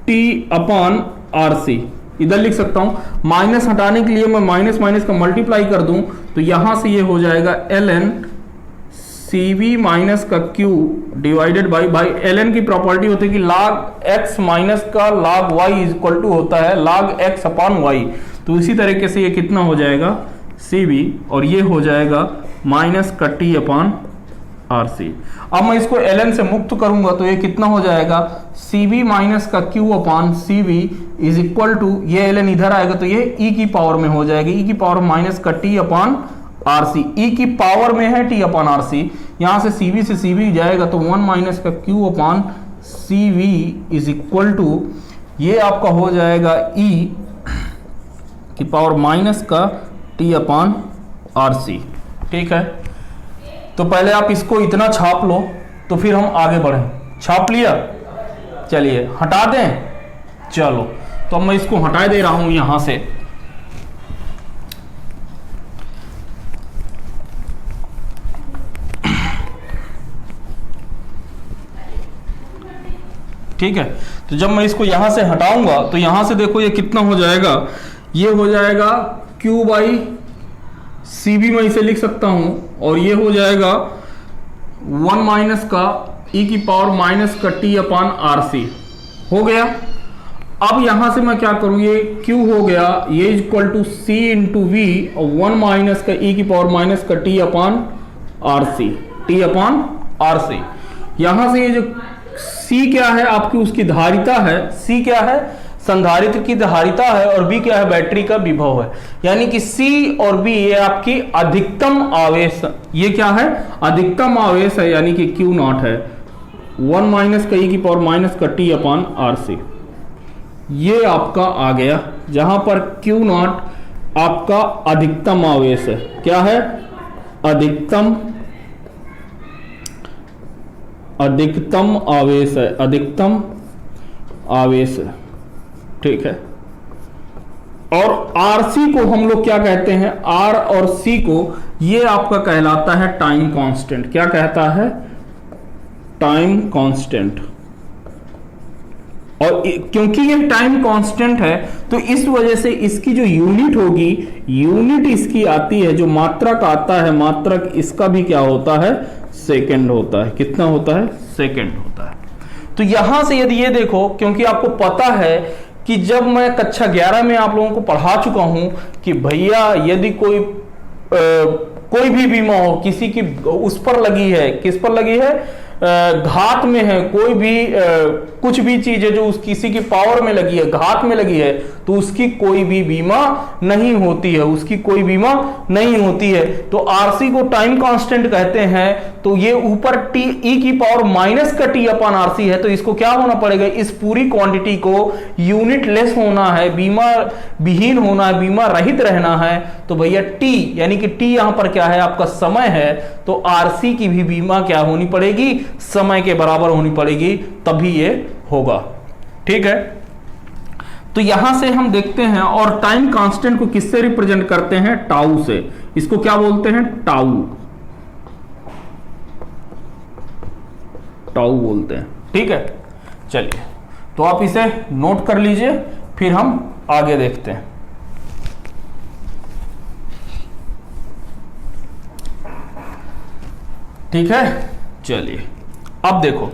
A: t अपान आर सी इधर लिख सकता हूं। माइनस हटाने के लिए मैं माइनस माइनस का मल्टीप्लाई कर दूं तो यहां से ये हो जाएगा ln cv माइनस का q डिवाइडेड बाई ln की प्रॉपर्टी होती है कि log x माइनस का log y is equal to होता है log x अपान y, तो इसी तरीके से ये कितना हो जाएगा, cv, और ये हो जाएगा माइनस का t अपान आर सी। अब मैं इसको ln से मुक्त करूंगा तो ये कितना हो जाएगा, cv माइनस का q upon cv is equal to, ये ln इधर आएगा तो ये e की पावर में हो जाएगा, e की पावर माइनस का t upon R C, e की पावर में है t अपान आर सी, यहां से cv से cv जाएगा तो 1 माइनस का q upon cv is equal to, ये आपका हो जाएगा e की पावर माइनस का t अपान आर सी। ठीक है, तो पहले आप इसको इतना छाप लो तो फिर हम आगे बढ़ें। छाप लिया, चलिए हटा दें, चलो तो अब मैं इसको हटा दे रहा हूं यहां से। ठीक है, तो जब मैं इसको यहां से हटाऊंगा तो यहां से देखो ये कितना हो जाएगा, ये हो जाएगा q बाई cv, मैं इसे लिख सकता हूं, और ये हो जाएगा 1 माइनस का e की पावर माइनस का t अपान आर सी हो गया। अब यहां से मैं क्या करूं, ये q हो गया, ये is equal to c into V, और 1 माइनस का e की पावर माइनस का t upon R C, t upon R C. यहां से ये जो c क्या है आपकी, उसकी धारिता है, c क्या है, संधारित्र की धारिता है, और b क्या है, बैटरी का विभव है, यानी कि c और b ये आपकी अधिकतम आवेश, ये क्या है, अधिकतम आवेश है, यानी कि q नॉट है 1 माइनस का e की पावर माइनस का t अपान आर सी, ये आपका आ गया, जहां पर q नॉट आपका अधिकतम आवेश है, क्या है, अधिकतम आवेश है, अधिकतम आवेश है। ठीक है, और RC को हम लोग क्या कहते हैं, R और C को, ये आपका कहलाता है टाइम कांस्टेंट। क्या कहता है, टाइम कांस्टेंट। और क्योंकि ये टाइम कांस्टेंट है तो इस वजह से इसकी जो यूनिट होगी, यूनिट इसकी आती है, जो मात्रक आता है, मात्रक इसका भी क्या होता है, सेकंड होता है। कितना होता है, सेकंड होता है। तो यहां से यदि ये देखो, क्योंकि आपको पता है कि जब मैं कक्षा 11 में आप लोगों को पढ़ा चुका हूं कि भैया यदि कोई भी बीमा हो, किसी की उस पर लगी है, किस पर लगी है, घात में है, कोई भी कुछ भी चीज है जो उस किसी की पावर में लगी है, घात में लगी है, तो उसकी कोई भी बीमा नहीं होती है, उसकी कोई बीमा नहीं होती है। तो आरसी को टाइम कांस्टेंट कहते हैं। तो ये ऊपर टी ई की पावर माइनस का टी अपान आरसी है, तो इसको क्या होना पड़ेगा, इस पूरी क्वांटिटी को यूनिट लेस होना है, बीमा विहीन होना है, बीमा रहित रहना है। तो भैया टी, यानी कि टी यहां पर क्या है, आपका समय है, तो आरसी की भी बीमा क्या होनी पड़ेगी, समय के बराबर होनी पड़ेगी, तभी ये होगा। ठीक है, तो यहां से हम देखते हैं, और टाइम कांस्टेंट को किससे रिप्रेजेंट करते हैं? टाउ से। इसको क्या बोलते हैं? टाउ, टाउ बोलते हैं। ठीक है, चलिए तो आप इसे नोट कर लीजिए, फिर हम आगे देखते हैं। ठीक है, चलिए अब देखो,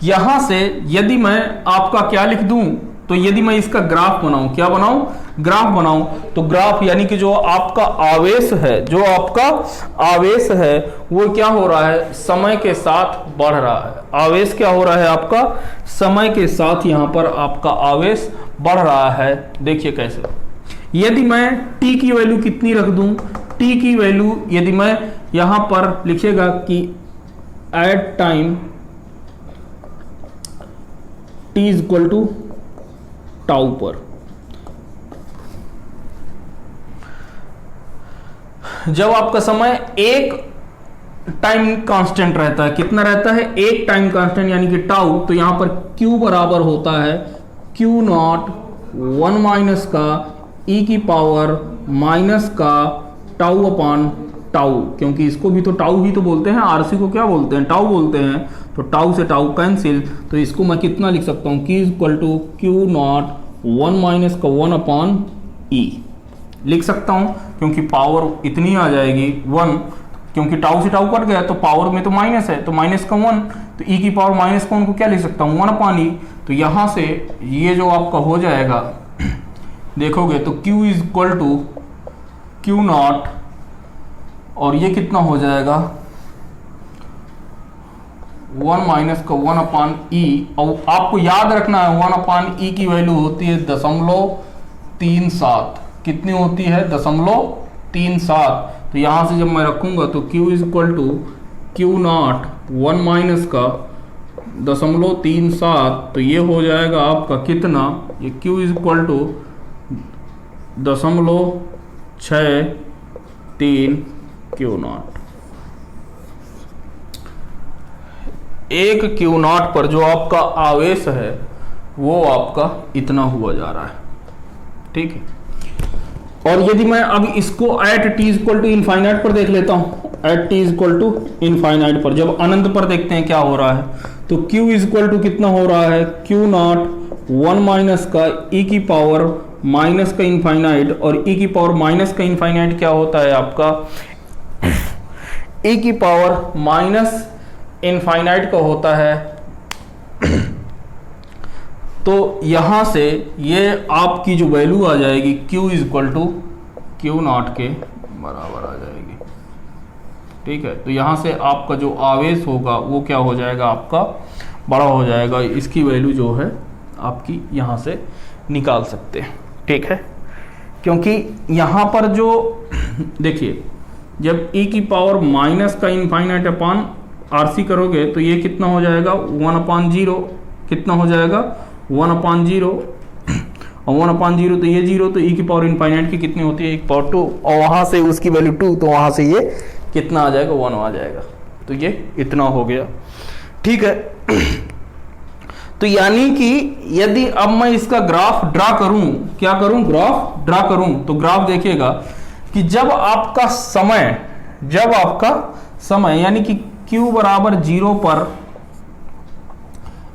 A: यहां से यदि मैं आपका क्या लिख दूं, तो यदि मैं इसका ग्राफ बनाऊं, क्या बनाऊं? ग्राफ बनाऊं, तो ग्राफ यानी कि जो आपका आवेश है, जो आपका आवेश है वो क्या हो रहा है? समय के साथ बढ़ रहा है। आवेश क्या हो रहा है आपका? समय के साथ यहां पर आपका आवेश बढ़ रहा है। देखिए कैसे, यदि मैं t की वैल्यू कितनी रख दूं, t की वैल्यू यदि मैं यहां पर लिखिएगा कि at time t is equal to tau पर, जब आपका समय एक टाइम कांस्टेंट रहता है, कितना रहता है? एक टाइम कांस्टेंट यानी कि टाउ, तो यहां पर Q बराबर होता है Q नॉट 1 माइनस का e की पावर माइनस का टाउ अपॉन टाउ, क्योंकि इसको भी तो टाउ ही तो बोलते हैं, आरसी को क्या बोलते हैं? टाउ बोलते हैं। तो टाउ से टाउ कैंसिल, तो इसको मैं कितना लिख सकता हूँ? Q equal to Q nought 1 minus का 1 अपॉन ई लिख सकता हूँ, क्योंकि पावर इतनी आ जाएगी 1, क्योंकि टाउ से टाउ कट गया तो पावर में तो माइनस है, तो माइनस का 1, तो ई की पावर माइनस का 1 को क्या लिख सकता हूँ? 1 अपॉन ई। तो यहाँ से ये जो आपका हो जाएगा, देखोगे तो Q is equal to Q nought, और ये कितना हो जाएगा? 1 माइनस का 1 अपॉन ई। और आपको याद रखना है 1 अपॉन ई की वैल्यू होती है 0.37। कितनी होती है? 0.37। तो यहां से जब मैं रखूंगा तो Q is equal to Q nought 1 minus का 0.37, तो ये हो जाएगा आपका कितना? ये Q is equal to 0.63 Q nought. एक Q नॉट पर जो आपका आवेश है वो आपका इतना हुआ जा रहा है। ठीक है, और यदि मैं अब इसको at t equal to infinite पर देख लेता हूं, at t equal to infinite पर, जब अनंत पर देखते हैं क्या हो रहा है, तो Q इक्वल टू कितना हो रहा है? Q नॉट 1 माइनस का e की पावर माइनस का इनफाइनाइट, और e की पावर माइनस का इनफाइनाइट क्या होता है आपका? e की पावर माइनस इनफाइनाइट का होता है। तो यहां से ये आपकी जो वैल्यू आ जाएगी Q is equal to Q nought के बराबर आ जाएगी। ठीक है, तो यहां से आपका जो आवेश होगा वो क्या हो जाएगा? आपका बड़ा हो जाएगा। इसकी वैल्यू जो है आपकी यहां से निकाल सकते हैं। ठीक है, क्योंकि यहां पर जो देखिए, जब e की पावर माइनस का इनफाइनाइट अपॉन आरसी करोगे तो ये कितना हो जाएगा? 1/0। कितना हो जाएगा? 1/0, और 1/0 तो ये 0, तो e की पावर इनफाइनाइट की कितनी होती है? 1 पावर 2, और वहां से उसकी वैल्यू 2, तो वहां से ये कितना आ जाएगा? 1 आ जाएगा। तो ये इतना हो गया। ठीक है, तो यानी कि यदि अब मैं इसका ग्राफ ड्रा करूं, क्या करूं? ग्राफ ड्रा करूं, तो ग्राफ देखिएगा कि जब आपका समय यानी कि Q बराबर 0 पर,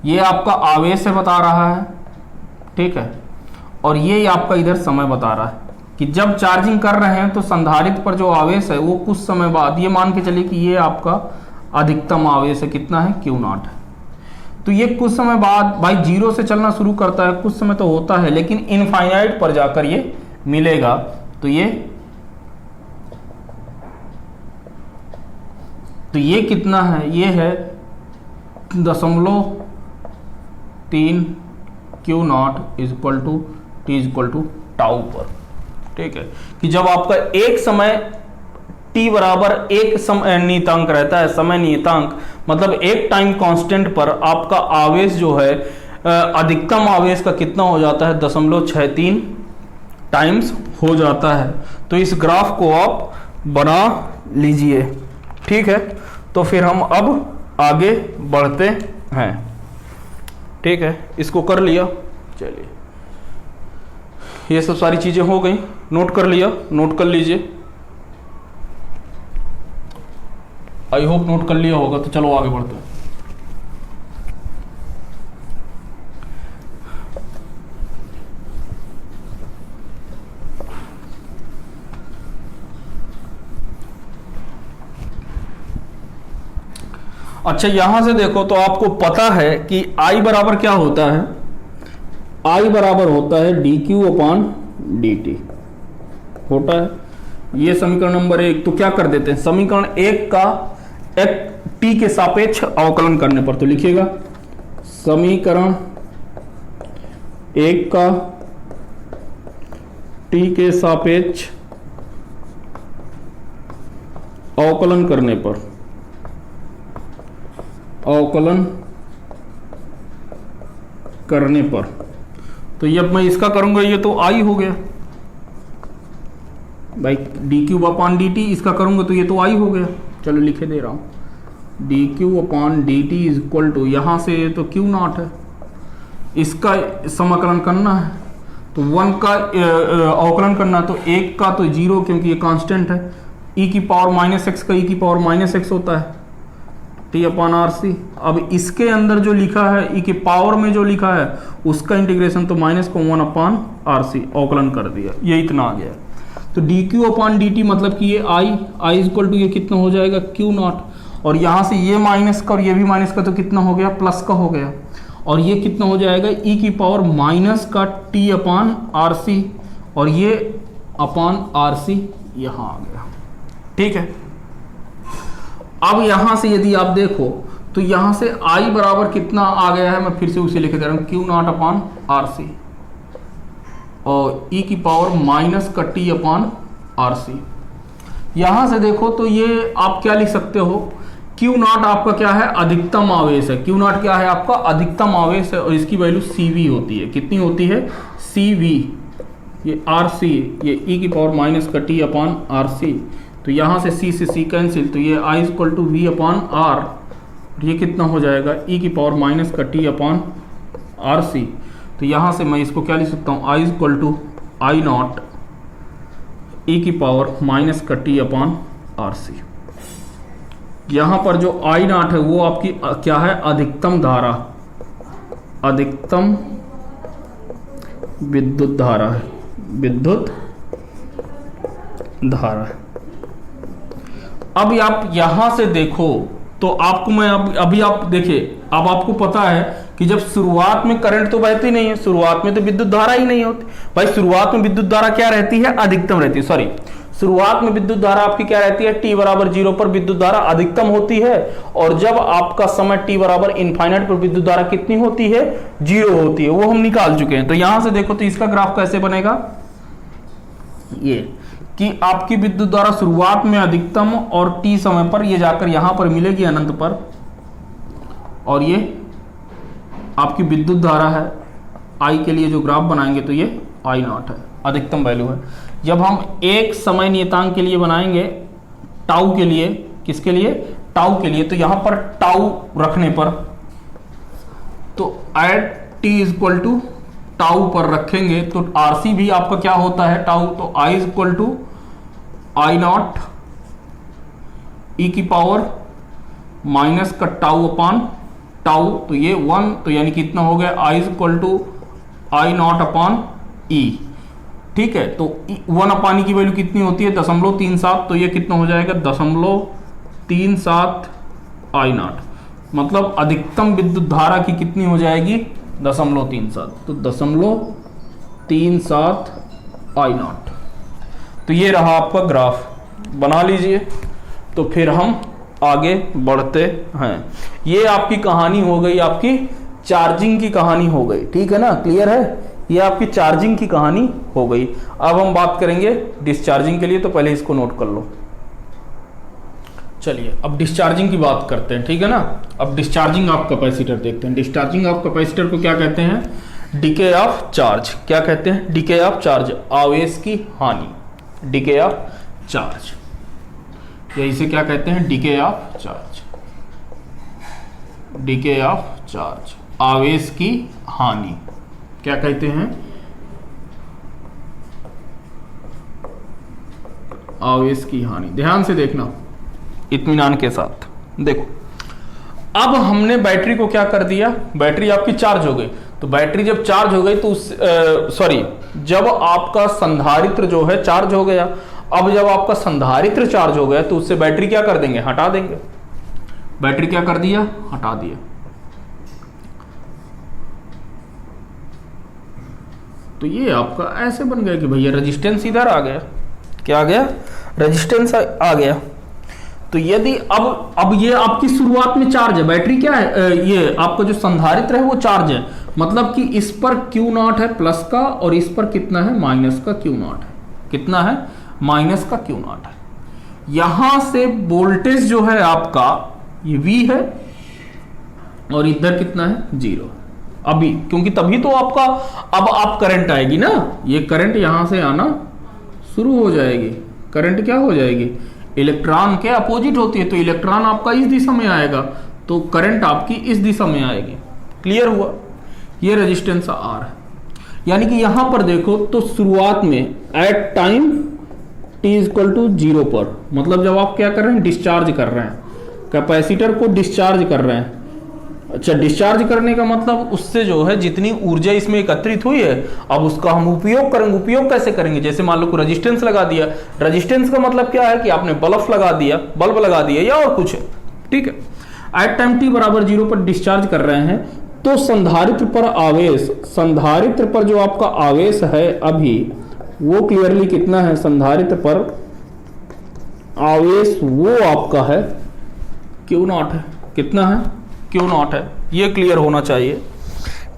A: ये आपका आवेश बता रहा है। ठीक है, और ये आपका इधर समय बता रहा है कि जब चार्जिंग कर रहे हैं तो संधारित्र पर जो आवेश है वो कुछ समय बाद, ये मान के चलिए कि ये आपका अधिकतम आवेश है, कितना है? Q नॉट है। तो ये कुछ समय बाद भाई 0 से चलना शुरू करता है, कुछ समय तो होता है, लेकिन इनफाइनाइट पर जाकर ये मिलेगा। तो ये कितना है? ये है 0.3 Q nought is equal to T is equal to tau पर। ठीक है, कि जब आपका एक समय T बराबर एक समय नियतांक रहता है, समय नियतांक मतलब एक टाइम कांस्टेंट पर आपका आवेश जो है अधिकतम आवेश का कितना हो जाता है? 0.63 टाइम्स हो जाता है। तो इस ग्राफ को आप बना लीजिए। ठीक है, तो फिर हम अब आगे बढ़ते हैं। ठीक है, इसको कर लिया। चलिए ये सब सारी चीजें हो गई, नोट कर लिया, नोट कर लीजिए, आई होप नोट कर लिया होगा। तो चलो आगे बढ़ते हैं। अच्छा यहां से देखो तो आपको पता है कि I बराबर क्या होता है, I बराबर होता है dq अपॉन dt होता है। ये समीकरण नंबर 1। तो क्या कर देते हैं, समीकरण 1 का t के सापेक्ष अवकलन करने पर, तो लिखिएगा समीकरण 1 का t के सापेक्ष अवकलन करने पर, अवकलन करने पर, तो जब मैं इसका करूंगा ये तो I हो गया भाई, D cube upon D T, इसका करूंगा तो ये तो I हो गया। चलो लिखे दे रहा हूं, D Q upon D T is equal to, यहां से ये तो क्यू नॉट है, इसका समाकलन करना है तो 1 का अवकलन करना है, तो 1 का तो 0 क्योंकि ये कांस्टेंट है, e की पावर माइनस एक्स का e की पावर माइनस एक्स होता है टी अपॉन आर सी। अब इसके अंदर जो लिखा है e के पावर में जो लिखा है उसका इंटीग्रेशन तो माइनस को 1 अपॉन आर सी अवकलन कर दिया, ये इतना आ गया। तो D Q upon D T मतलब कि ये आई इज इक्वल टू ये कितना हो जाएगा क्यू नॉट, और यहाँ से ये माइनस का और ये भी माइनस का तो कितना हो गया प्लस का हो गया, और ये कितना हो जाएगा e की पावर माइनस का t अपॉन आर सी, और ये अपॉन आर सी यहाँ आ गया। ठीक है, अब यहां से यदि आप देखो तो यहां से I बराबर कितना आ गया है, मैं फिर से उसे लिख दे रहा हूं Q nought upon R C, और e की पावर माइनस का t अपॉन आर सी। यहां से देखो तो ये आप क्या लिख सकते हो, क्यू नॉट आपका क्या है अधिकतम आवेश है, क्यू नॉट क्या है आपका अधिकतम आवेश है, और इसकी वैल्यू CV होती है, कितनी होती है CV, ये आर सी, ये e की पावर माइनस का t अपॉन आर सी, तो यहाँ से c कैंसिल, तो ये I equal to V upon R, ये कितना हो जाएगा e की पावर माइनस का t अपॉन आर सी। तो यहाँ से मैं इसको क्या लिख सकता हूँ, I equal to I nought e की पावर माइनस का t अपॉन आर सी। यहाँ पर जो आई नॉट है वो आपकी क्या है अधिकतम धारा, अधिकतम विद्युत धारा है, विद्युत धारा है। अब आप यहां से देखो तो आपको मैं अभी आप देखिए, अब आपको पता है कि जब शुरुआत में करंट तो बहती नहीं है, शुरुआत में तो विद्युत धारा ही नहीं होती भाई, शुरुआत में विद्युत धारा क्या रहती है अधिकतम रहती है, सॉरी शुरुआत में विद्युत धारा आपकी क्या रहती है t बराबर 0 पर विद्युत धारा अधिकतम होती है, और जब आपका समय t बराबर इनफाइनाइट पर विद्युत धारा कितनी होती है 0 होती है, वो हम निकाल चुके हैं। तो यहां से देखो तो इसका ग्राफ कैसे बनेगा, ये कि आपकी विद्युत धारा शुरुआत में अधिकतम और t समय पर ये जाकर यहां पर मिलेगी अनंत पर, और ये आपकी विद्युत धारा है I के लिए जो ग्राफ बनाएंगे तो ये I नॉट है, अधिकतम वैल्यू है। जब हम एक समय नियतांक के लिए बनाएंगे टाउ के लिए, किसके लिए टाउ के लिए, तो यहां पर टाउ रखने पर तो at t is equal to tau पर रखेंगे तो आरसी भी आपका क्या होता है टाउ, तो I is equal to I not e की पावर माइनस का टाउ अपॉन टाउ, तो ये 1, तो यानी कितना हो गया I is equal to I not upon e. ठीक है, तो 1 अपॉन ई की वैल्यू कितनी होती है 0.37, तो ये कितना हो जाएगा 0.37 आई नॉट, मतलब अधिकतम विद्युत धारा की कितनी हो जाएगी 0.37, तो 0.37 आई नॉट। तो ये रहा आपका ग्राफ, बना लीजिए। तो फिर हम आगे बढ़ते हैं। ये आपकी कहानी हो गई, आपकी चार्जिंग की कहानी हो गई, ठीक है ना, क्लियर है, ये आपकी चार्जिंग की कहानी हो गई। अब हम बात करेंगे डिस्चार्जिंग के लिए, तो पहले इसको नोट कर लो। चलिए अब डिस्चार्जिंग की बात करते हैं, ठीक है ना। अब डिस्चार्जिंग ऑफ कैपेसिटर देखते हैं। डिस्चार्जिंग ऑफ कैपेसिटर को क्या कहते हैं, डिके ऑफ चार्ज। क्या कहते हैं, डिके ऑफ चार्ज, आवेश की हानि, डिके ऑफ चार्ज, या इसे क्या कहते हैं decay of charge, decay of charge, आवेश की हानि क्या कहते हैं, आवेश की हानि। ध्यान से देखना इत्मीनान के साथ। देखो अब हमने बैटरी को क्या कर दिया, बैटरी आपकी चार्ज हो गई, तो बैटरी जब चार्ज हो गई तो जब आपका संधारित्र जो है चार्ज हो गया, अब जब आपका संधारित्र चार्ज हो गया तो उससे बैटरी क्या कर देंगे, हटा देंगे। बैटरी क्या कर दिया, हटा दिया। तो ये आपका ऐसे बन गया कि भैया रेजिस्टेंस इधर आ गया, क्या आ गया, रेजिस्टेंस आ गया। तो यदि अब ये आपकी शुरुआत में चार्ज है, बैटरी क्या है, ये आपका जो संधारित्र है वो चार्ज है, मतलब कि इस पर Q0 है प्लस का और इस पर कितना है, माइनस का Q0 है। कितना है, माइनस का Q0 है। यहां से वोल्टेज जो है आपका ये V है और इधर कितना है, 0 अभी, क्योंकि तभी तो आपका अब आप करंट आएगी ना, ये करंट यहां से आना शुरू हो जाएगी। करंट क्या हो जाएगी, इलेक्ट्रॉन के अपोजिट होती है, तो इलेक्ट्रॉन आपका इस दिशा में आएगा, तो करंट आपकी इस दिशा में आएगी। क्लियर हुआ, ये रेजिस्टेंस R है। यानी कि यहां पर देखो तो शुरुआत में एट टाइम t = 0 पर, मतलब जब आप क्या कर रहे हैं, डिस्चार्ज कर रहे हैं, कैपेसिटर को डिस्चार्ज कर रहे हैं। अच्छा, डिस्चार्ज करने का मतलब उससे जो है जितनी ऊर्जा इसमें एकत्रित हुई है अब उसका हम उपयोग करेंगे। उपयोग कैसे करेंगे, जैसे मान लो को रेजिस्टेंस लगा दिया, रेजिस्टेंस का मतलब क्या है कि आपने बल्ब लगा दिया या और कुछ है, ठीक है। एट टाइम t = 0 पर डिस्चार्ज कर रहे हैं, तो संधारित्र पर आवेश, संधारित्र पर जो आपका आवेश है अभी वो क्लियरली कितना है, संधारित्र पर आवेश वो आपका है Q0 है। कितना है, Q0 है, ये क्लियर होना चाहिए,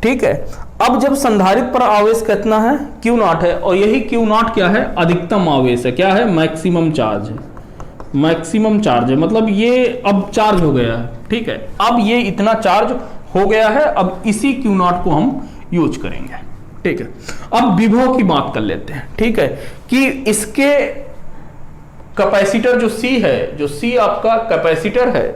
A: ठीक है। अब जब संधारित्र पर आवेश कितना है, Q0 है, और यही Q0 क्या है, अधिकतम आवेश है, क्या है, मैक्सिमम चार्ज है। मैक्सिमम चार्ज है मतलब ये अब चार्ज हो गया है, ठीक है। अब ये इतना चार्ज हो गया है, अब इसी Q0 को हम यूज करेंगे, ठीक है। अब विभव की बात कर लेते हैं, ठीक है, कि इसके कैपेसिटर जो C है, जो C आपका कैपेसिटर है,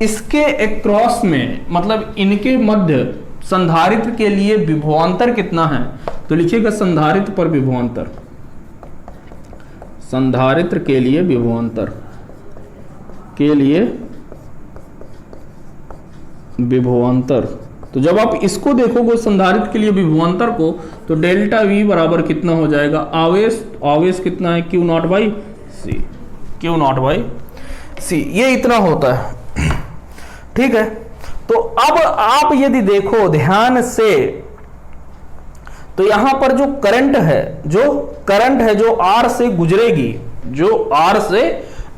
A: इसके एक्रॉस में मतलब इनके मध्य संधारित्र के लिए विभवांतर कितना है, तो लिखिएगा संधारित्र पर विभवांतर, संधारित्र के लिए विभवांतर, के लिए विभवांतर। तो जब आप इसको देखोगे संधारित्र के लिए विभवांतर को, तो डेल्टा V बराबर कितना हो जाएगा, आवेश कितना है, Q0/C, Q0/C, ये इतना होता है, ठीक है। तो अब आप यदि देखो ध्यान से, तो यहां पर जो करंट है जो R से गुजरेगी, जो R से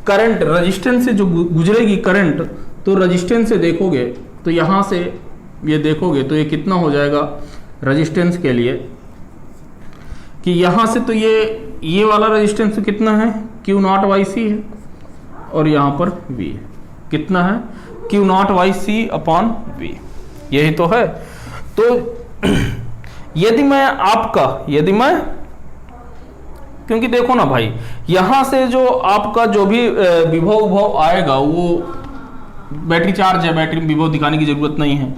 A: करंट, रेजिस्टेंस से जो गुजरेगी करंट, तो रेजिस्टेंस से देखोगे तो यहां से ये देखोगे तो ये कितना हो जाएगा रेजिस्टेंस के लिए, कि यहां से तो ये वाला रेजिस्टेंस कितना है, Q0/C है, और यहां पर V कितना है, Q0/C/V, यही तो है। तो यदि मैं क्योंकि देखो ना भाई, यहां से जो आपका जो भी विभव आएगा वो बैटरी चार्ज है, बैटरी में विभव दिखाने की जरूरत नहीं है,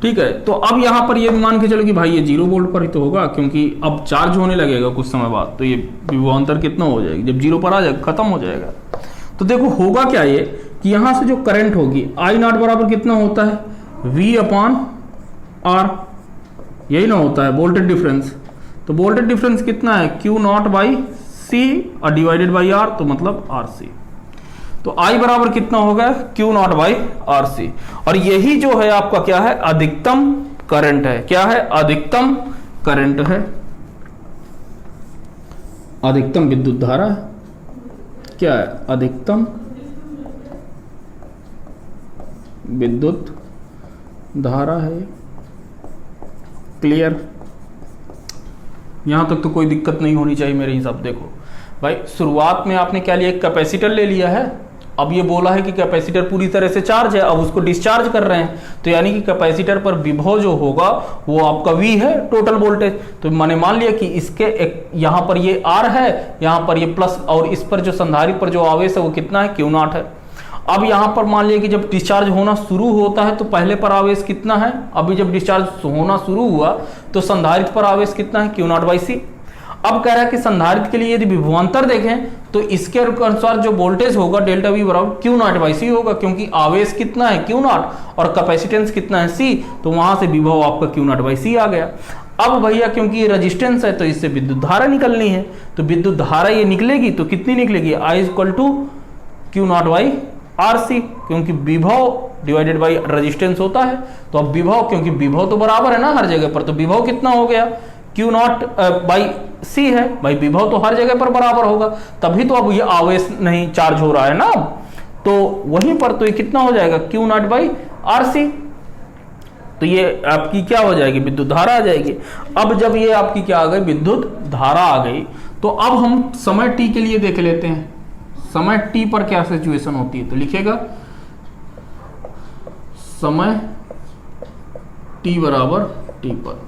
A: ठीक है। तो अब यहां पर ये मान के चलो कि भाई ये 0 वोल्ट पर ही तो होगा, क्योंकि अब चार्ज होने लगेगा कुछ समय बाद, तो ये विभवांतर कितना हो जाएगी, जब 0 पर आ जाएगा खत्म हो जाएगा। तो देखो होगा क्या ये, कि यहां से जो करंट होगी I0 बराबर कितना होता है, V/R, यही ना होता है वोल्टेज डिफरेंस। तो वोल्टेज डिफरेंस कितना है, Q0/C और डिवाइडेड बाई R, तो मतलब RC। तो I बराबर कितना होगा, Q0/RC, और यही जो है आपका क्या है, अधिकतम करंट है। क्या है, अधिकतम करंट है, अधिकतम विद्युत धारा है, क्या है, अधिकतम विद्युत धारा है। क्लियर, यहां तक तो कोई दिक्कत नहीं होनी चाहिए मेरे हिसाब। देखो भाई, शुरुआत में आपने क्या लिया, एक कैपेसिटर ले लिया है, अब ये बोला है कि कैपेसिटर पूरी तरह से चार्ज है, अब उसको डिस्चार्ज कर रहे हैं, तो यानी कि कैपेसिटर पर विभव जो होगा वो आपका V है, टोटल वोल्टेज। तो मैंने मान लिया कि इसके यहां पर ये R है, यहां पर ये प्लस, और इस पर जो संधारित्र पर जो आवेश है वो कितना है, Q0 है। अब यहां पर मान लिया कि जब डिस्चार्ज होना शुरू होता है तो पहले पर आवेश कितना है, अभी जब डिस्चार्ज होना शुरू हुआ तो संधारित्र पर आवेश कितना है, Q0/C। अब कह रहा है कि संधारित्र के लिए यदि विभवांतर देखें तो इसके अनुसार जो वोल्टेज होगा डेल्टा वी बराबर क्यू नॉट बाई सी होगा, क्योंकि आवेश कितना है क्यू नॉट और कैपेसिटेंस कितना है सी, तो वहां से विभव आपका क्यू नॉट बाई सी आ गया। अब भैया क्योंकि ये रेजिस्टेंस है तो इससे विद्युत धारा निकलनी है, तो विद्युत धारा ये निकलेगी तो कितनी निकलेगी, I equal to Q not by R C, क्योंकि विभव डिवाइडेड बाई रेजिस्टेंस होता है। तो अब विभव, क्योंकि विभव तो बराबर है ना हर जगह पर, तो विभव कितना हो गया क्यू नॉट बाई सी है, भाई विभव तो हर जगह पर बराबर होगा, तभी तो अब ये आवेश नहीं चार्ज हो रहा है ना, तो वहीं पर तो ये कितना हो जाएगा Q not by R C, तो ये आपकी क्या हो जाएगी विद्युत धारा आ जाएगी। अब जब ये आपकी क्या आ गई विद्युत धारा आ गई, तो अब हम समय t के लिए देख लेते हैं, समय t पर क्या सिचुएशन होती है, तो लिखेगा समय t बराबर t पर,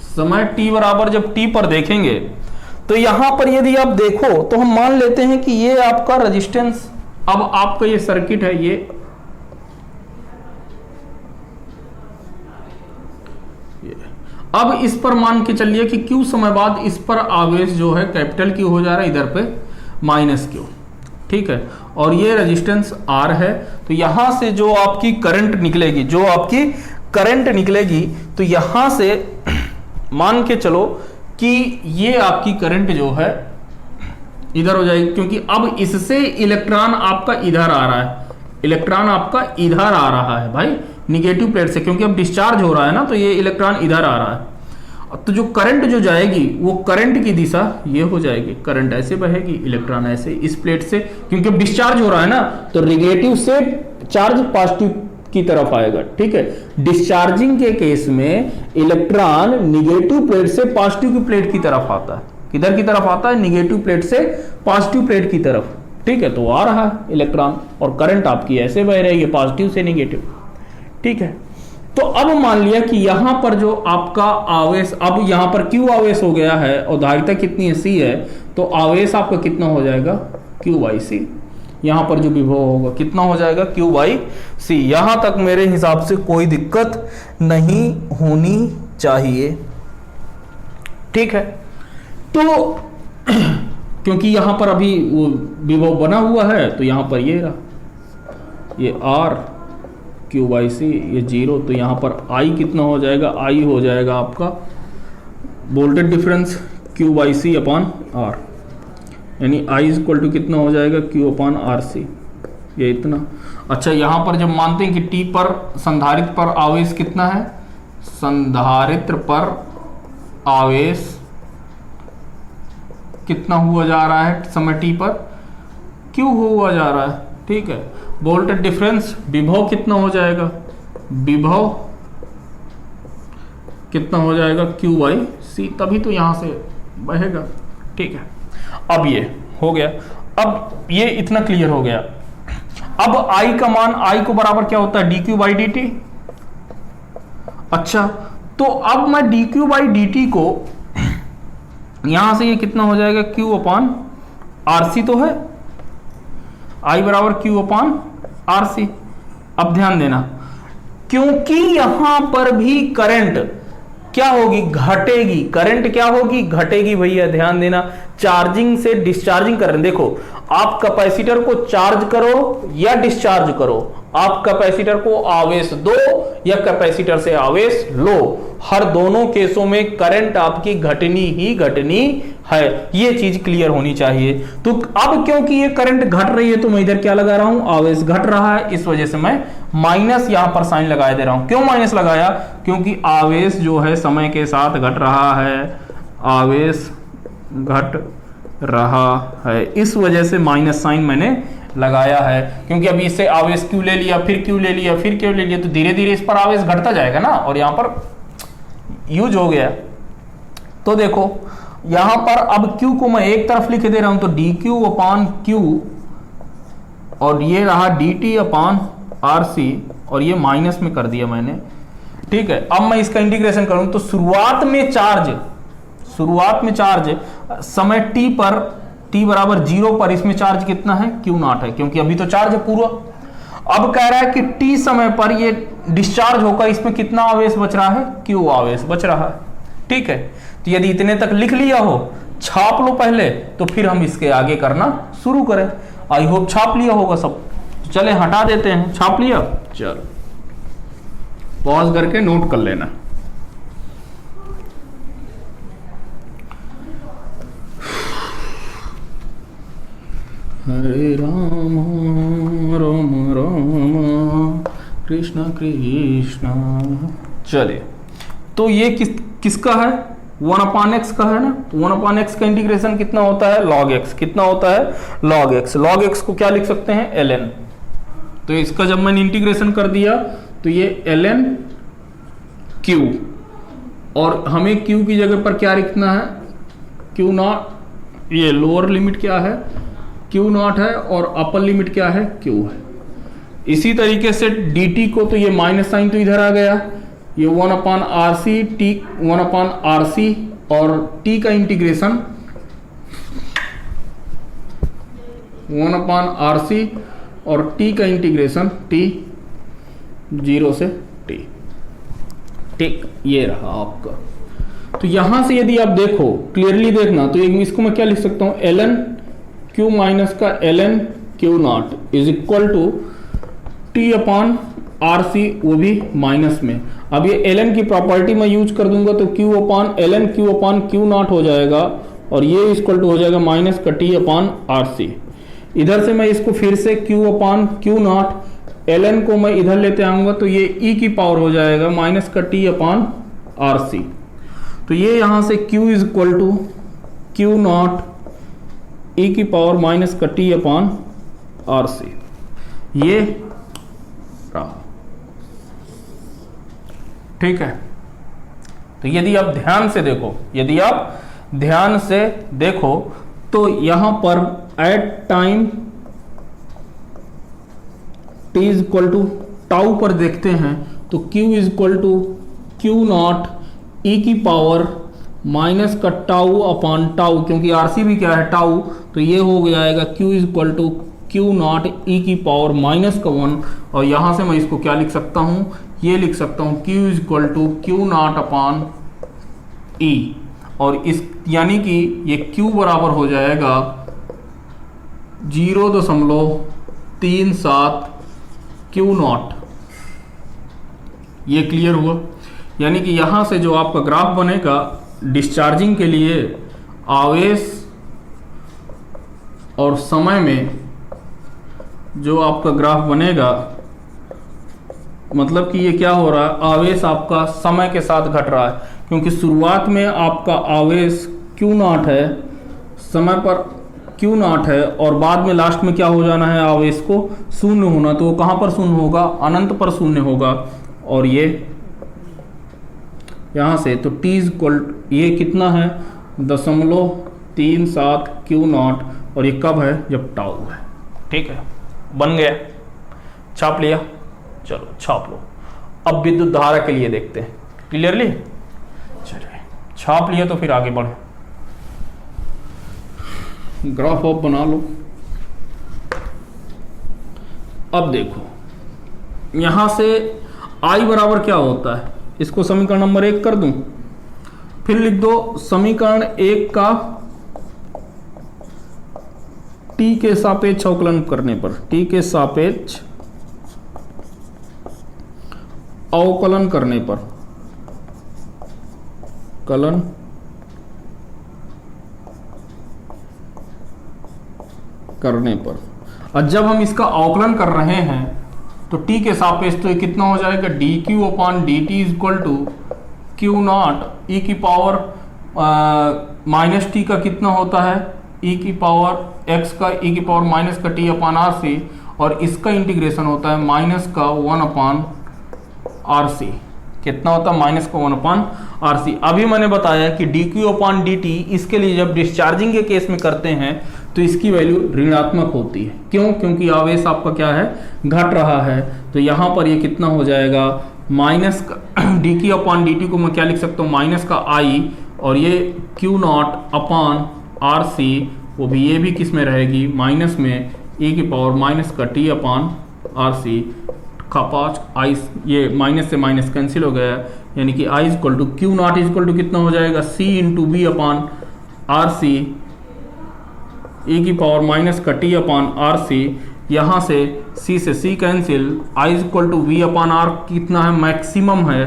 A: समय t बराबर जब t पर देखेंगे तो यहां पर यदि आप देखो तो हम मान लेते हैं कि ये आपका रेजिस्टेंस, अब आपका ये सर्किट है, ये अब इस पर मान के चलिए कि Q समय बाद इस पर आवेश जो है कैपिटल Q हो जा रहा है, इधर पे माइनस Q, ठीक है, और ये रेजिस्टेंस R है, तो यहां से जो आपकी करंट निकलेगी, जो आपकी करंट निकलेगी, तो यहां से मान के चलो कि ये आपकी करंट जो है इधर हो जाएगी, क्योंकि अब इससे इलेक्ट्रॉन आपका इधर आ रहा है, इलेक्ट्रॉन आपका इधर आ रहा है भाई निगेटिव प्लेट से, क्योंकि अब डिस्चार्ज हो रहा है ना, तो ये इलेक्ट्रॉन इधर आ रहा है, तो जो करंट जो जाएगी वो करंट की दिशा ये हो जाएगी, करंट ऐसे बहेगी, इलेक्ट्रॉन ऐसे इस प्लेट से, क्योंकि अब डिस्चार्ज हो रहा है ना, तो निगेटिव से चार्ज पॉजिटिव की तरफ आएगा, ठीक है। डिस्चार्जिंग के केस में इलेक्ट्रॉन निगेटिव प्लेट से पॉजिटिव की प्लेट की तरफ आता है, किधर की तरफ आता है, निगेटिव प्लेट से पॉजिटिव प्लेट की तरफ, ठीक है, तो आ रहा है इलेक्ट्रॉन और करंट आपकी ऐसे बह रही है पॉजिटिव से निगेटिव, ठीक है। तो अब मान लिया कि यहां पर जो आपका आवेश, अब यहां पर Q आवेश हो गया है और धारिता कितनी है C है, तो आवेश आपका कितना हो जाएगा Q बाई सी, यहां पर जो विभव होगा कितना हो जाएगा Q बाई सी। यहां तक मेरे हिसाब से कोई दिक्कत नहीं होनी चाहिए, ठीक है। तो क्योंकि यहां पर अभी वो विभव बना हुआ है, तो यहां पर ये रहा, ये R Q बाई सी, ये 0, तो यहाँ पर I कितना हो जाएगा, I हो जाएगा आपका voltage difference Q by C upon R, यानी I इक्वल टू कितना हो जाएगा Q अपॉन आर सी, ये इतना। अच्छा, यहाँ पर जब मानते हैं कि T पर संधारित्र पर आवेश कितना है, संधारित्र पर आवेश कितना हुआ जा रहा है समय T पर, Q हुआ जा रहा है, ठीक है। वोल्टेज डिफरेंस विभव कितना हो जाएगा, विभव कितना हो जाएगा Q बाई सी, तभी तो यहां से बहेगा, ठीक है। अब ये हो गया, अब ये इतना क्लियर हो गया। अब I का मान, I को बराबर क्या होता है dQ बाई dt। अच्छा, तो अब मैं dQ बाई dt को यहां से ये कितना हो जाएगा Q अपॉन आर सी, तो है I बराबर Q अपॉन आर सी। अब ध्यान देना, क्योंकि यहां पर भी करंट क्या होगी, घटेगी, करंट क्या होगी, घटेगी भैया, ध्यान देना, चार्जिंग से डिस्चार्जिंग कर रहे हैं। देखो, आप कैपेसिटर को चार्ज करो या डिस्चार्ज करो, आप कैपेसिटर को आवेश दो या कैपेसिटर से आवेश लो, हर दोनों केसों में करंट आपकी घटनी ही घटनी है, ये चीज क्लियर होनी चाहिए। तो अब क्योंकि ये करंट घट रही है तो मैं इधर क्या लगा रहा हूं, आवेश घट रहा है, इस वजह से मैं माइनस यहां पर साइन लगा दे रहा हूं। क्यों माइनस लगाया, क्योंकि आवेश जो है समय के साथ घट रहा है, आवेश घट रहा है, इस वजह से माइनस साइन मैंने लगाया है। क्योंकि अभी इससे आवेश क्यों ले लिया, फिर क्यों ले लिया, फिर क्यों ले लिया, तो धीरे धीरे इस पर आवेश घटता जाएगा ना, और यहां पर यूज हो गया। तो देखो यहां पर अब Q को मैं एक तरफ लिख दे रहा हूं, तो dQ अपॉन Q, और ये रहा dt अपॉन आर सी, और ये माइनस में कर दिया मैंने, ठीक है। अब मैं इसका इंटीग्रेशन करूं तो शुरुआत में चार्ज समय t पर, t बराबर 0 पर इसमें चार्ज कितना है, Q नॉट है, क्योंकि अभी तो चार्ज है पूरा। अब कह रहा है कि t समय पर ये डिस्चार्ज होकर इसमें कितना आवेश बच रहा है, Q आवेश बच रहा है, ठीक है, तो यदि इतने तक लिख लिया हो, छाप लो पहले, तो फिर हम इसके आगे करना शुरू करें। आई होप छाप लिया होगा सब। चले हटा देते हैं, छाप लिया, चलो पॉज करके नोट कर लेना। हरे राम राम राम कृष्ण कृष्ण। चलिए, तो ये किसका है, 1/x का है ना। तो 1/x का इंटीग्रेशन कितना होता है, log x। कितना होता है, log x। log x को क्या लिख सकते हैं, ln। तो इसका जब मैंने इंटीग्रेशन कर दिया तो ये ln q, और हमें q की जगह पर क्या लिखना है, q नॉट। ये लोअर लिमिट क्या है, q नॉट है, और अपर लिमिट क्या है, q है। इसी तरीके से dt को, तो ये माइनस साइन तो इधर आ गया, ये 1/RC t 1/RC, और t का इंटीग्रेशन 1/RC, और t का इंटीग्रेशन t 0 से t। ठीक, ये रहा आपका। तो यहां से यदि आप देखो, क्लियरली देखना, तो इसको मैं क्या लिख सकता हूं, ln q माइनस का ln q nought is equal to t/RC, वो भी माइनस में। अब ये ln की प्रॉपर्टी मैं यूज कर दूंगा, तो q/ln q/q नॉट हो जाएगा, और ये इक्वल टू हो जाएगा माइनस का t/RC। इधर से मैं इसको फिर से q/q नॉट, ln को मैं इधर लेते आऊंगा, तो ये e की पावर हो जाएगा माइनस का t/RC। तो ये यहां से q is equal to q nought e की पावर माइनस का t/RC, ये रहा। ठीक है, तो यदि आप ध्यान से देखो, यदि आप ध्यान से देखो, तो यहां पर at time t is equal to tau पर देखते हैं, तो q is equal to q nought e की पावर माइनस का टाउ अपॉन टाउ, क्योंकि RC भी क्या है, टाउ। तो ये हो जाएगा q is equal to q nought e की पावर माइनस का 1, और यहां से मैं इसको क्या लिख सकता हूं, ये लिख सकता हूं q is equal to q nought upon e, और इस यानी कि ये q बराबर हो जाएगा 0.37 q नॉट। ये क्लियर हुआ, यानी कि यहां से जो आपका ग्राफ बनेगा डिस्चार्जिंग के लिए, आवेश और समय में जो आपका ग्राफ बनेगा, मतलब कि ये क्या हो रहा है, आवेश आपका समय के साथ घट रहा है, क्योंकि शुरुआत में आपका आवेश Q नॉट है, समय पर Q नॉट है, और बाद में लास्ट में क्या हो जाना है, आवेश को शून्य होना। तो वो कहाँ पर शून्य होगा, अनंत पर शून्य होगा। और ये यहाँ से तो t इज इक्वल, ये कितना है, 0.37 Q नॉट, और ये कब है, जब टाउ है। ठीक है, बन गया, छाप लिया, चलो छाप लो। अब विद्युत धारा के लिए देखते हैं क्लियरली। चलिए छाप लिया, तो फिर आगे बढ़े, ग्राफ ऑफ बना लो। अब देखो यहां से I बराबर क्या होता है, इसको समीकरण नंबर 1 कर दूं, फिर लिख दो समीकरण 1 का t के सापेक्ष अवकलन करने पर, t के सापेक्ष अवकलन करने पर, कलन करने पर, और जब हम इसका अवकलन कर रहे हैं तो t के सापेक्ष, तो ये कितना हो जाएगा, dq upon dt is equal to q nought e की पावर माइनस टी का कितना होता है, e की पावर x का e की पावर माइनस का t अपॉन RC, और इसका इंटीग्रेशन होता है माइनस का 1 अपॉन RC। कितना होता है, माइनस का 1 अपॉन RC। अभी मैंने बताया कि dq अपॉन dt, इसके लिए जब डिस्चार्जिंग के केस में करते हैं तो इसकी वैल्यू ऋणात्मक होती है। क्यों, क्योंकि आवेश आपका क्या है, घट रहा है। तो यहाँ पर ये कितना हो जाएगा, माइनस का dq अपॉन dt को मैं क्या लिख सकता हूँ, माइनस का I, और ये q नॉट अपॉन RC, वो भी ये भी किस में रहेगी, माइनस में, e की पावर माइनस का t अपॉन RC का 5 I, ये माइनस से माइनस कैंसिल हो गया, यानी कि I equal to Q nought equal to कितना हो जाएगा, C into B upon R C e की पावर माइनस का t अपान आर सी, यहाँ से c से c cancel, I equal to V upon R कितना है, मैक्सिमम है,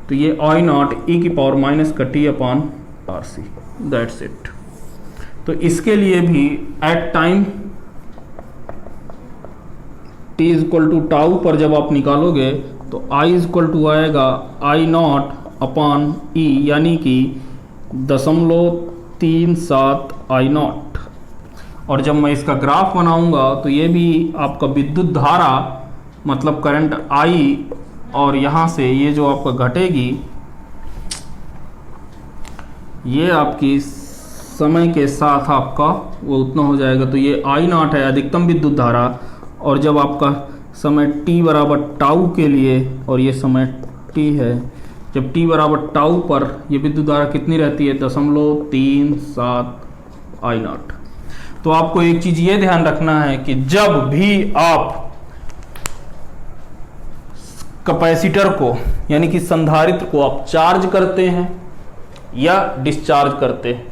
A: तो ये I नॉट e की पावर माइनस का t upon R C, that's it. तो इसके लिए भी at time t equal to tau पर जब आप निकालोगे तो I इक्वल टू आएगा I नॉट अपान e, यानी कि 0.37 I नॉट। और जब मैं इसका ग्राफ बनाऊंगा तो ये भी आपका विद्युत धारा मतलब करंट I, और यहाँ से ये जो आपका घटेगी ये आपकी समय के साथ आपका वो उतना हो जाएगा। तो ये I नॉट है अधिकतम विद्युत धारा, और जब आपका समय t बराबर टाउ के लिए, और ये समय t है, जब t बराबर टाउ पर ये विद्युत धारा कितनी रहती है, 0.37 I नॉट। तो आपको एक चीज ये ध्यान रखना है कि जब भी आप कैपेसिटर को यानी कि संधारित्र को आप चार्ज करते हैं या डिस्चार्ज करते हैं,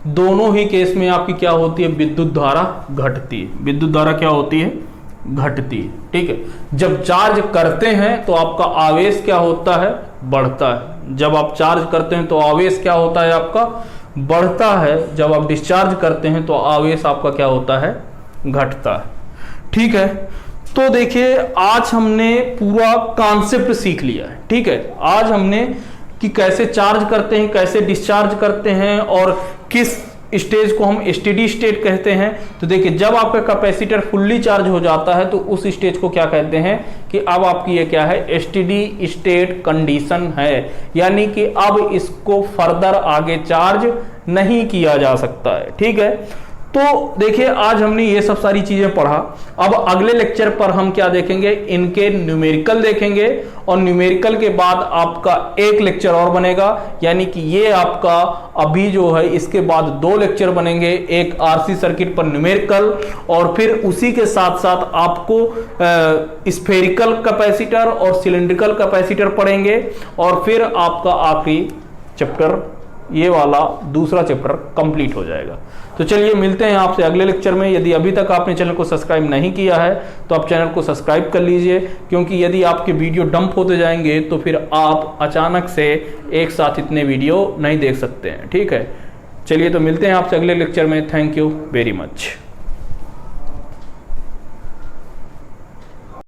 A: दोनों ही केस में आपकी क्या होती है, विद्युत धारा घटती है। विद्युत धारा क्या होती है, घटती है। ठीक है, जब चार्ज करते हैं तो आपका आवेश क्या होता है, बढ़ता है। जब आप चार्ज करते हैं तो आवेश क्या होता है, आपका बढ़ता है। जब आप डिस्चार्ज करते हैं तो आवेश आपका क्या होता है, घटता है। ठीक है, तो देखिए आज हमने पूरा कॉन्सेप्ट सीख लिया है। ठीक है, आज हमने कि कैसे चार्ज करते हैं, कैसे डिस्चार्ज करते हैं, और किस स्टेज को हम स्टेडी स्टेट कहते हैं। तो देखिए जब आपका कैपेसिटर फुल्ली चार्ज हो जाता है तो उस स्टेज को क्या कहते हैं कि अब आपकी ये क्या है, स्टेडी स्टेट कंडीशन है, यानी कि अब इसको फर्दर आगे चार्ज नहीं किया जा सकता है। ठीक है, तो देखिए आज हमने ये सब सारी चीजें पढ़ा। अब अगले लेक्चर पर हम क्या देखेंगे, इनके न्यूमेरिकल देखेंगे, और न्यूमेरिकल के बाद आपका एक लेक्चर और बनेगा, यानी कि ये आपका अभी जो है इसके बाद 2 लेक्चर बनेंगे, एक आरसी सर्किट पर न्यूमेरिकल, और फिर उसी के साथ साथ आपको स्फेरिकल कैपेसिटर और सिलिंड्रिकल कैपेसिटर पढ़ेंगे, और फिर आपका आखिरी चैप्टर ये वाला दूसरा चैप्टर कंप्लीट हो जाएगा। तो चलिए मिलते हैं आपसे अगले लेक्चर में। यदि अभी तक आपने चैनल को सब्सक्राइब नहीं किया है तो आप चैनल को सब्सक्राइब कर लीजिए, क्योंकि यदि आपके वीडियो डंप होते जाएंगे तो फिर आप अचानक से एक साथ इतने वीडियो नहीं देख सकते हैं। ठीक है, चलिए तो मिलते हैं आपसे अगले लेक्चर में। Thank you very much.